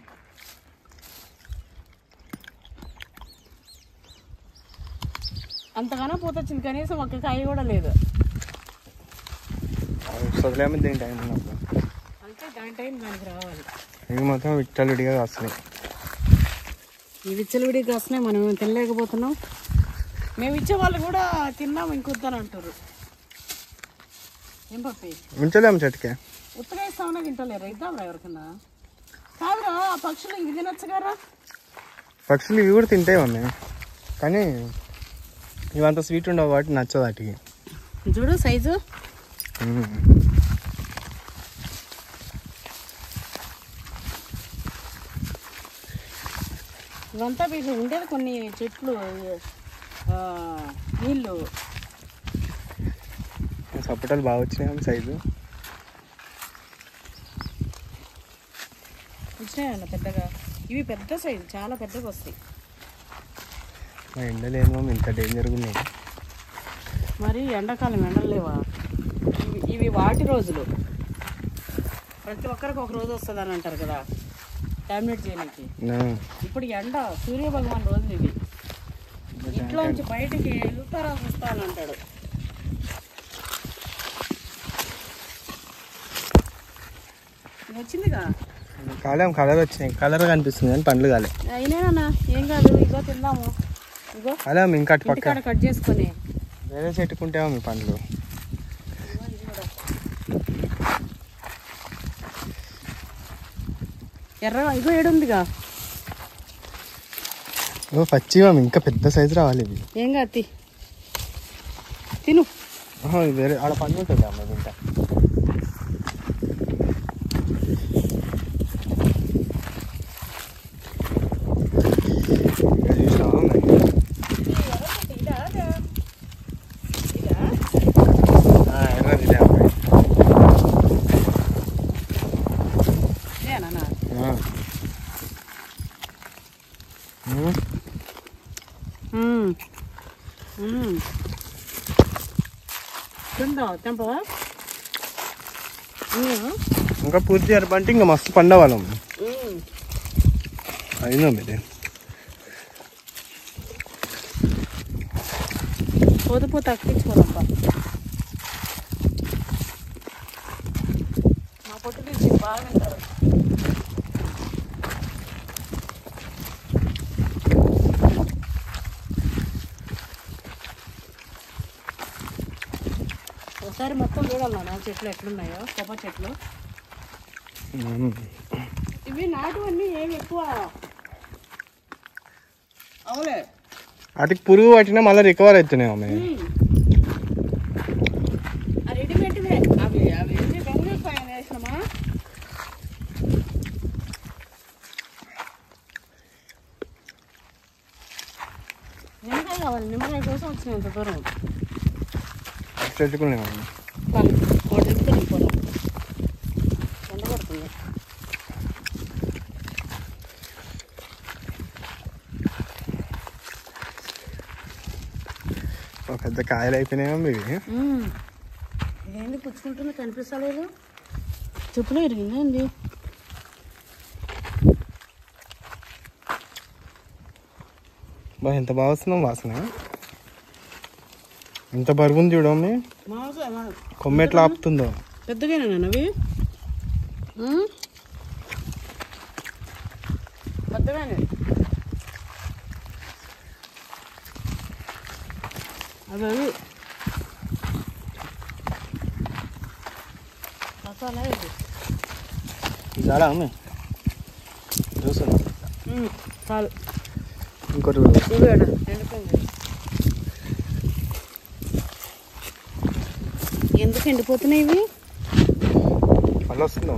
అంతగానో పూత వచ్చింది, కనీసం ఒక్క కాయ కూడా లేదు. చదిలేమో దీని టైం ఉన్నప్పుడు అంటే దాని టైం దానికి రావాలి. ఇవి మొత్తం విచ్చలవిడిగా వస్తున్నాయి. ఈ విచ్చలవిడిగా వస్తున్నాయి, మనం ఏమి తినలేకపోతున్నాం. మేము ఇచ్చే వాళ్ళు కూడా తిన్నాము ఇంకొద్దని అంటారు. ఏం పప్పి ఉంచలేము చెట్టుకే ఉత్తగా ఇస్తామన్నా తింటలేరు. ఇద్దాంరా ఎవరికన్నా. కాదురా ఆ పక్షులు ఇవి తినొచ్చు కదా. పక్షులు ఇవి కూడా తింటాయి మమ్మీ, కానీ ఇవంతా స్వీట్ ఉండవు కాబట్టి నచ్చదు వాటికి. చూడు సైజు. ఇవంతా మీకు ఉండేది కొన్ని చెట్లు, నీళ్ళు. సపోటాలు బాగా వచ్చినాయి సైజు. వచ్చినాయన్న పెద్దగా. ఇవి పెద్ద సైజు, చాలా పెద్దగా వస్తాయి. మా ఎండలేమో ఇంత డేంజర్గా ఉన్నాయి. మరి ఎండాకాలం ఎండలు లేవా? ఇవి వాటి రోజులు. ప్రతి ఒక్కరికి ఒక రోజు వస్తుంది అని అంటారు కదా టాబ్లెట్ చేయడానికి. ఇప్పుడు ఎండ సూర్య భగవాన్ రోజులు ఇవి. ఇంట్లోంచి బయటికి వెళ్తారా చూస్తాను అంటాడు. వచ్చిందిగా కాలేం కలర్ వచ్చినాయి, కలర్ కనిపిస్తుంది కానీ పండ్లు కాలే. అయినా ఏం కాదు, ఇగో తిందాము. ఇగో అలా ఇంకా పక్క కట్ చేసుకొని వేరే చెట్టుకుంటేమో మీ పండ్లు. ఎర్ర ఇగో ఏడుందిగా. పచ్చివా ఇంకా పెద్ద సైజు రావాలి ఇవి. ఏం కాదు తిను. వేరే ఆడ పండు ఉంటుంది అమ్మ తింటా. ఇంకా పూర్తి అరపంటే ఇంకా మస్తు పండవాళ్ళం. అయినా మీదే పోతే అక్కించుకోదప్ప. మా పొట్టు తీసి బాగా తింటారు. ఒకసారి మొత్తం చూడాలన్నా చెట్లు ఎట్లున్నాయో, కొబ్బరి చెట్లు. ఇవి నాటువన్నీ ఏమి ఎక్కువ అవులే, వాటికి పురుగు పట్టినా మళ్ళీ రికవర్ అవుతున్నాయి అమ్మాయి. రెడీమేడ్వే అవి అవి బెంగళూరు పైన వేసినామా. నిమ్మకాయ కావాలి, నిమ్మకాయ కోసం వచ్చిన ఎంత దూరం చెట్టుకున్నాం ఎండ పడుతుంది. పెద్ద కాయలు అయిపోయినాయో మీవి. ఏంది పుచ్చుకుంటున్నా కనిపిస్తలేదు. చెప్పులో ఇరిగిందండి. బా ఎంత బాగా వస్తున్నాం వాసన. ఎంత బరువుంది చూడమ్మి. కొమ్మ ఎట్లా ఆపుతుందో. పెద్దగానే అవి పెద్దగానే. అవి మసాలా చాలా అమ్మి చూసాను. చాలు. ఇంకోటి ఎందుకు ఎండిపోతున్నాయి ఇవి? మళ్ళీ వస్తుందా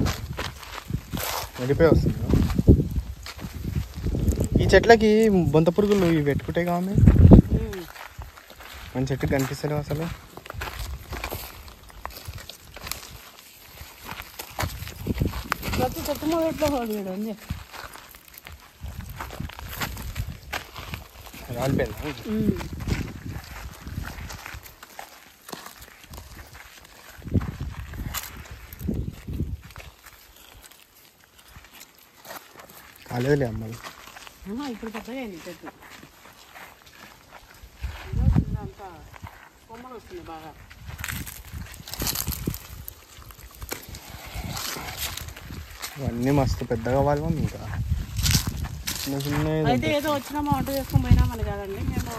ఎండిపోయి వస్తుంది. ఈ చెట్లకి బొంత పురుగులు ఇవి పెట్టుకుంటే కావాలి. మన చెట్టుకి కనిపిస్తలేవు అసలు. ప్రతి చెట్టు మొదట్లో అండి రాలిపోయింది. కాలేదులే అమ్మాయి. ఇప్పుడు పెద్దగా అయింది చెట్టు. అంతా కొమ్మలు వస్తుంది బాగా. ఇవన్నీ మస్తు పెద్దగా వాళ్ళు ఇంకా చిన్న చిన్న. అయితే ఏదో వచ్చినామో వంట చేసుకొని పోయినామని కాదండి, మేము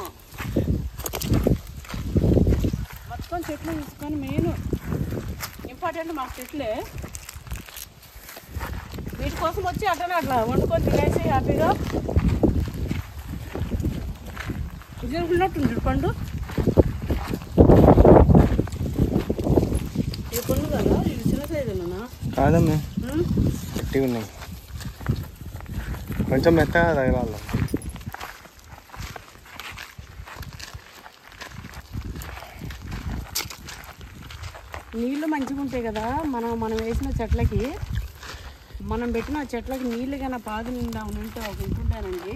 మొత్తం చెట్లు తీసుకొని మెయిన్ ఇంపార్టెంట్ మాకు చెట్లే. వీటి కోసం వచ్చి అట్లా వండుకొని తినేసి హ్యాపీగా జరుగుతున్నట్టుంది పండు. ఈ పండు కదా, ఇది చిన్న సైజునా? కాదమ్మా గట్టిగా ఉన్నాయి. కొంచెం మెత్తగా తగలాలి. నీళ్ళు మంచిగా ఉంటాయి కదా. మనం వేసిన చెట్లకి, మనం పెట్టిన చెట్లకి నీళ్ళు కన్నా పాదు నిండా ఉంటే ఒక ఇంటుంటానండి.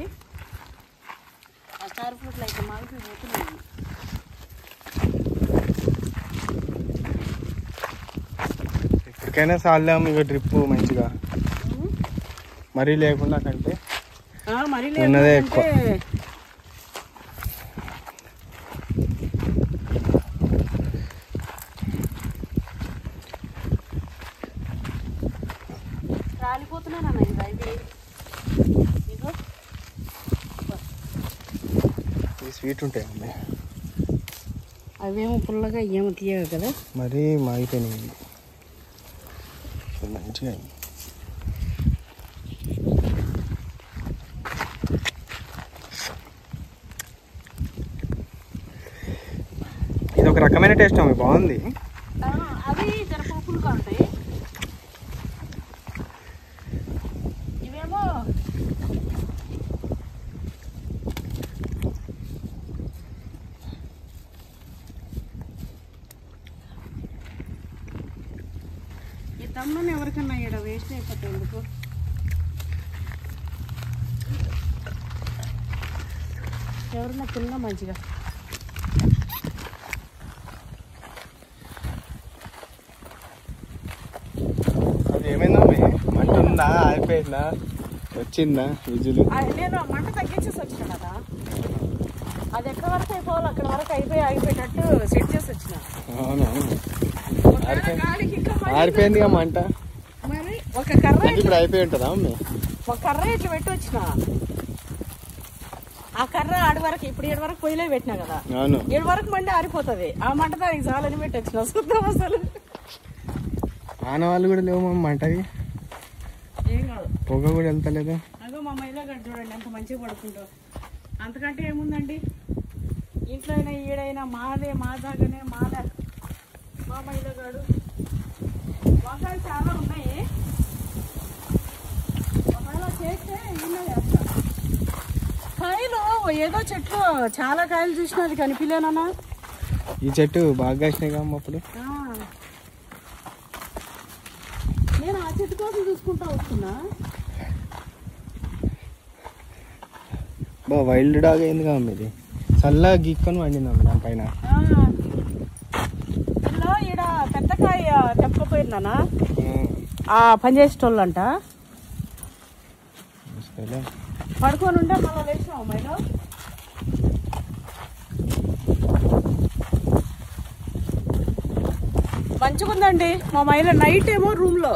ఆ స్టార్ ఫ్రూట్లు అయితే మాకు పోతున్నాయి. ఎప్పటికైనా సాల్లాము ఇక డ్రిప్ మంచిగా మరీ లేకుండా కంటే మరీ ఉన్నదే ఎక్కువ. రాలిపోతున్నాను అన్న ఇది. అయితే ఇదో ఈ స్వీట్ ఉంటాయి అమ్మాయి. అవేమో పుల్లగా ఏమో తీయగా కదా. మరీ మాగిపోయినాయి మంచిగా. ఇది ఒక రకమైన టేస్ట్ అమ్మాయి, బాగుంది. అవి జర పులుపులుగా ఉంటాయి. ఇవేమో ఈ తమ్మని ఎవరికన్నా ఇక్కడ వేస్ట్ అయిపోతాయి. ఎందుకు ఎవరన్నా తిన్నా మంచిగా. అది ఏమైందా మంట ఉందా, అయిపోయిందా, వచ్చిందా విజులు? నేను మంట తగ్గించేసి వచ్చిన కదా. అది ఎక్కడ వరకు అయిపోవాలి అక్కడ వరకు ఆగిపోయేటట్టు సెట్ చేసి వచ్చిన. అవునా, ఆరిపోయింది మంట. మరి ఒక కర్ర ఇప్పుడు అయిపోయి ఉంటుందా అమ్మ? ఒక కర్ర ఇట్లా పెట్టి వచ్చిన. ఆ కర్ర ఆడి వరకు ఇప్పుడు 7 వరకు పొయ్యిలో పెట్టినా కదా. 7 వరకు మండి ఆరిపోతుంది. ఆ మంట దానికి చాలని పెట్టి వచ్చిన. చూద్దాం అసలు. ఆనవాళ్ళు కూడా లేవు మంటకి. ఏం కాదు, పొగ కూడా వెళ్తలేదు. అదో మా మైలా గడ్డ చూడండి ఎంత మంచిగా పడుకుంటావు. అంతకంటే ఏముందండి, ఇంట్లో అయినా ఈడైనా మాదే, మా దాకానే మాదే. మా మైలా గాడు వంకాయలు చాలా ఉన్నాయి. ఒకవేళ చేస్తే ఇలా చేస్తా. కాయలు ఏదో చెట్లు చాలా కాయలు చూసినా అది కనిపించలేనా. ఈ చెట్టు బాగా కాసినాయి అమ్మ అప్పుడు. నేను ఆ చెట్టు కోసం చూసుకుంటా వస్తున్నా. బా వైల్డ్ డాగ్ అయింది కదా ఇది, చల్లగా గీక్కొని వండింది అమ్మ దానిపైన. ఇలా ఈడ పెద్ద కాయ తెప్పకపోయిందనా పని చేసేటోళ్ళు అంట. పడుకొని ఉంటే మళ్ళీ లేచినావు మైలో. మంచిగుందండి మా మైలో. నైట్ ఏమో రూమ్ లో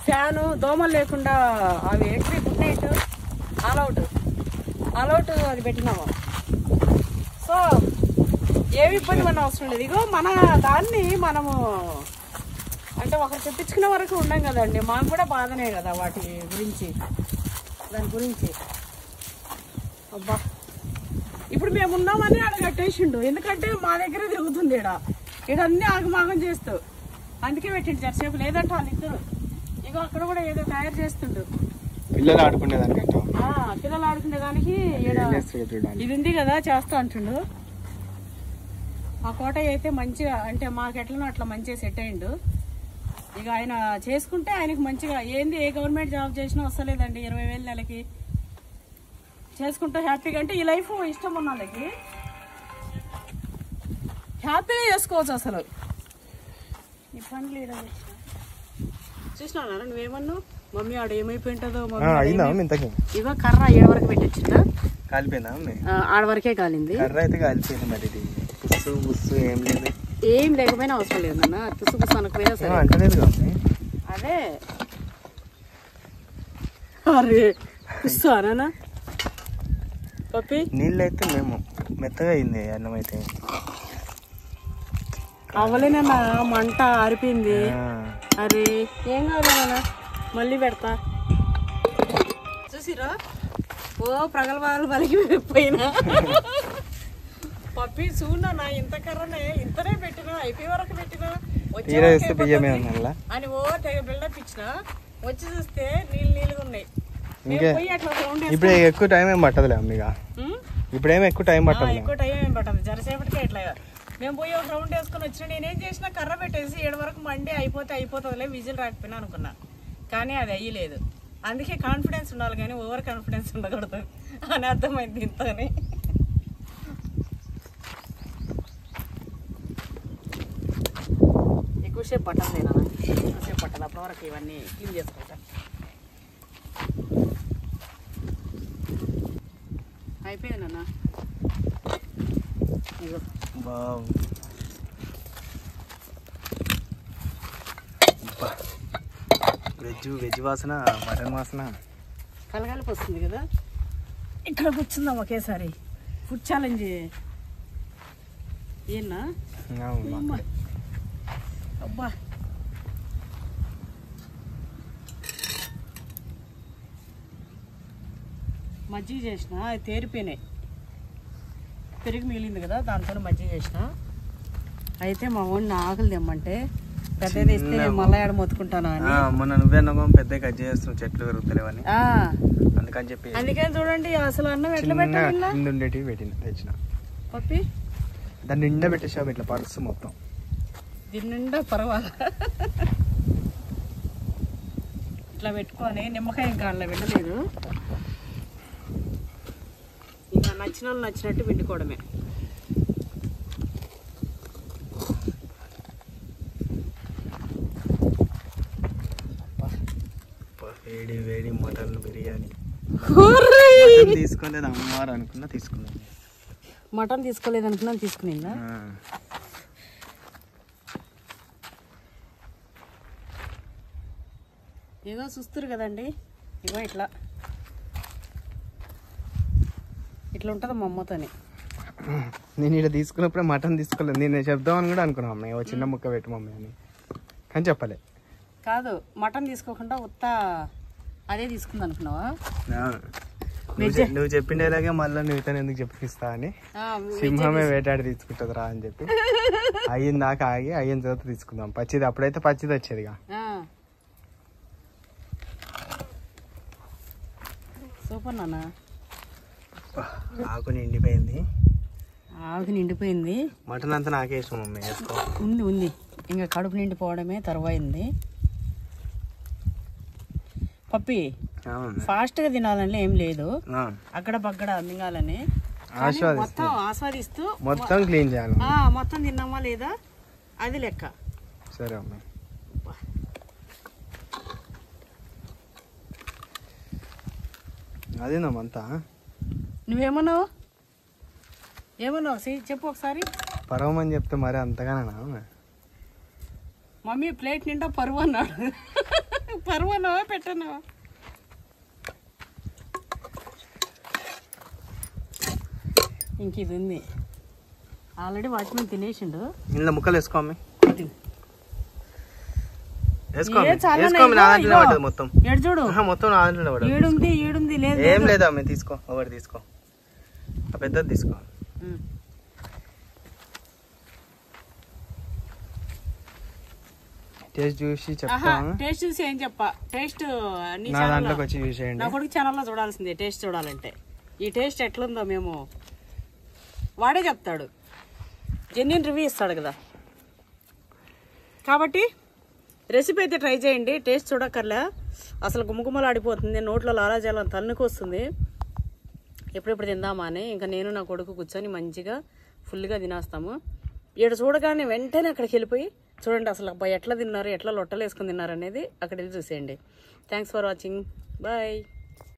ఫ్యాను దోమలు లేకుండా అవి ఎంట్రీ గుడ్ నైట్ ఆల్అవుట్ అది పెట్టినాము. సో ఏమి ఇబ్బంది పడిన అవసరం లేదు. ఇగో మన దాన్ని మనము అంటే ఒకరు తెప్పించుకునే వరకు ఉండం కదండి, మాకు కూడా బాధనే కదా వాటి గురించి, దాని గురించి. అబ్బా ఇప్పుడు మేము ఉన్నామని ఆడ కట్టేసిండు, ఎందుకంటే మా దగ్గరే తిరుగుతుంది ఈడ అన్ని ఆగమాగం చేస్తూ. అందుకే పెట్టిండు చర్చేపు, లేదంటే వాళ్ళిద్దరు ఇగో అక్కడ కూడా ఏదో తయారు చేస్తుండు. పిల్లలు ఆడుకునేదానికి పిల్లలు ఆడుకునే దానికి ఇది ఉంది కదా చేస్తా అంటుండు. మా కోట అయితే మంచిగా అంటే మాకు ఎట్లనో అట్లా మంచిగా సెట్ అయ్యిండు. ఇక ఆయన చేసుకుంటే ఆయనకు మంచిగా ఏంది ఏ గవర్నమెంట్ జాబ్ చేసినా వస్తలేదండి 20,000 నెలకి. చేసుకుంటే హ్యాపీగా అంటే ఈ లైఫ్ ఇష్టం ఉన్న వాళ్ళకి హ్యాపీగా చేసుకోవచ్చు. అసలు ఈ పండ్లు చూసినా నువ్వేమన్నావు మమ్మీ ఆడ ఏమైపోయింటుందో. ఇగో కర్ర ఏడు వరకు పెట్టొచ్చిందా, కాలిపోయిందా ఆడ వరకే కాలింది. కర్ర అయితే కాలిపోయింది. మరి ఏం లేదు, ఏం లేకపోయినా అవసరం లేదు నాన్న. పుస్సు పుస్సు అనకపోయినా సరే అదే. అరే పుస్సు అనా పప్పి. నీళ్ళు అయితే మేము మెత్తగా అయింది అన్నం అయితే. అవ్వలేనన్నా మంట ఆరిపోయింది. అరే ఏం కావాలన్నా మళ్ళీ పెడతా. చూసిరా ఓ ప్రగల్భాలు పలికిపోయినా. పప్పి చూడన్నా ఇంత కర్రనే ఇంతనే పెట్టినా, అయిపోయే వరకు పెట్టినా అని ఓ తెగ బిల్డప్ ఇచ్చిన. వచ్చి చూస్తే నీళ్ళుగా ఉన్నాయి. ఇప్పుడు ఎక్కువ టైం ఏం పట్టదులే అమ్మిగా, ఇప్పుడేమో ఎక్కువ టైం పట్టదు జరసేపటికే ఇట్లా. మేము పోయి ఒక రౌండ్ వేసుకొని వచ్చిన. నేనేం చేసినా కర్ర పెట్టేసి 7 వరకు మండి అయిపోతుందిలే విజిల్ రాకపోయినా అనుకున్నా, కానీ అది అయ్యలేదు. అందుకే కాన్ఫిడెన్స్ ఉండాలి కానీ ఓవర్ కాన్ఫిడెన్స్ ఉండకూడదు అని అర్థమైంది ఇంతని. ఎక్కువసేపు పట్టదు నేను, ఎక్కువసేపు పట్టదు. అప్పటి వరకు ఇవన్నీ క్లీన్ చేసుకుంటా. అయిపోయానన్నా ఇగో. వెజ్ వాసన, మటన్ వాసన కలగలిపి వస్తుంది కదా. ఇక్కడ కూర్చుందాం ఒకేసారి. ఫుడ్ ఛాలెంజ్ ఏనా అబ్బా. మజ్జిగ చేసిన అది తేరిపోయినాయి, పెరిగి మిగిలింది కదా దాంతో మజ్జిగ చేసిన. అయితే మా వాడిని ఆకలి తెమ్మంటే పెద్దది ఇస్తే నేను మళ్ళీ ఆడ మొత్తుకుంటాను అని. మొన్న నువ్వే పెద్ద కట్ చేస్తున్నావు చెట్లు పెరుగుతలేవని, అందుకని చెప్పి. అందుకని చూడండి అసలు అన్నం ఎట్లా పెట్టిన తెచ్చిన పప్పి దాన్ని నిండా పెట్టేసావు ఇట్లా పరుసు మొత్తం. దీని నిండా పర్వాలా ఇట్లా పెట్టుకొని నిమ్మకాయ ఇంకా అందులో పెట్టలేదు. ఇంకా నచ్చిన వాళ్ళు నచ్చినట్టు పిండుకోవడమే. వేడి వేడి మటన్ బిర్యానీ తీసుకోలేదు అమ్మవారు అనుకున్నా తీసుకున్నాను. మటన్ తీసుకోలేదు అనుకున్నా తీసుకునిందా. ఏదో చూస్తారు కదండి, ఇగో ఇట్లా ఇట్లా ఉంటుంది మా అమ్మతోని. నేను ఇలా తీసుకున్నప్పుడే మటన్ తీసుకోలేదు. నేను చెప్దామని కూడా అనుకున్నాను అమ్మాయి, ఓ చిన్న ముక్క పెట్టు మమ్మీ అని, కానీ చెప్పలే. కాదు మటన్ తీసుకోకుండా ఉత్త అదే తీసుకుంది అనుకున్నావా. నువ్వు చెప్పిండేలాగే మళ్ళీ నువ్వు ఎందుకు చెప్పిస్తా అని, సింహమే వేటాడి తీసుకుంటుంది రా అని చెప్పి అయ్యింది దాకా ఆగి అయిన తర్వాత తీసుకుందాం పచ్చిది. అప్పుడైతే పచ్చిది వచ్చేదిగా. సూపర్ నాన్న. ఆకు నిండిపోయింది. ఆకు నిండిపోయింది. మటన్ అంతా నాకే ఇష్టం మమ్మీ. వేసుకో. ఉంది ఇంకా కడుపు నిండిపోవడమే తరువైంది. పప్పి ఫాస్ట్గా తినాలని ఏం లేదు, అక్కడ పక్కడ అందింగాలని మొత్తం ఆస్వాదిస్తూ మొత్తం క్లీన్ చేయాలి. మొత్తం తిన్నామా లేదా అది లెక్క. సరే అమ్మ. అదేనమ్మంతా. నువ్వేమన్నావు చెప్పు ఒకసారి. పరవమని చెప్తే మరి అంతగానా? మమ్మీ ప్లేట్ నిండా పరువు అన్నాడు. పరువు అన్నావా పెట్టన్నావా? ఇంక ఇది ఉంది ఆల్రెడీ వాచ్మెన్ తినేసిండు. ఇందులో ముక్కలు వేసుకోమ్మి. మొత్తం చూడు మొత్తం ఏడుంది లేదు ఏం లేదా అమ్మ. తీసుకో ఒకటి తీసుకో, పెద్దది తీసుకో. టేస్ట్ చూసి చెప్తా. టేస్ట్ చూసి ఏం చెప్పా, టేస్ట్ నా దాంట్లోకి వచ్చి చూసేయండి. నా కొడుకు ఛానల్లో చూడాల్సిందే టేస్ట్ చూడాలంటే. ఈ టేస్ట్ ఎట్లుందో మేము వాడే చెప్తాడు, జెన్యూన్ రివ్యూ ఇస్తాడు కదా. కాబట్టి రెసిపీ అయితే ట్రై చేయండి. టేస్ట్ చూడక్కర్లే, అసలు గుమ్మగుమ్మలు ఆడిపోతుంది, నోట్లో లాలాజలం తన్నుకు వస్తుంది. ఎప్పుడెప్పుడు తిందామా అని ఇంకా నేను నా కొడుకు కూర్చొని మంచిగా ఫుల్గా తినేస్తాము. ఇక్కడ చూడగానే వెంటనే అక్కడికి వెళ్ళిపోయి చూడండి అసలు అబ్బాయి ఎట్లా తిన్నారు, ఎట్లా లొట్టలు వేసుకుని తిన్నారు అనేది అక్కడ వెళ్ళి చూసేయండి. Thanks for watching. బాయ్.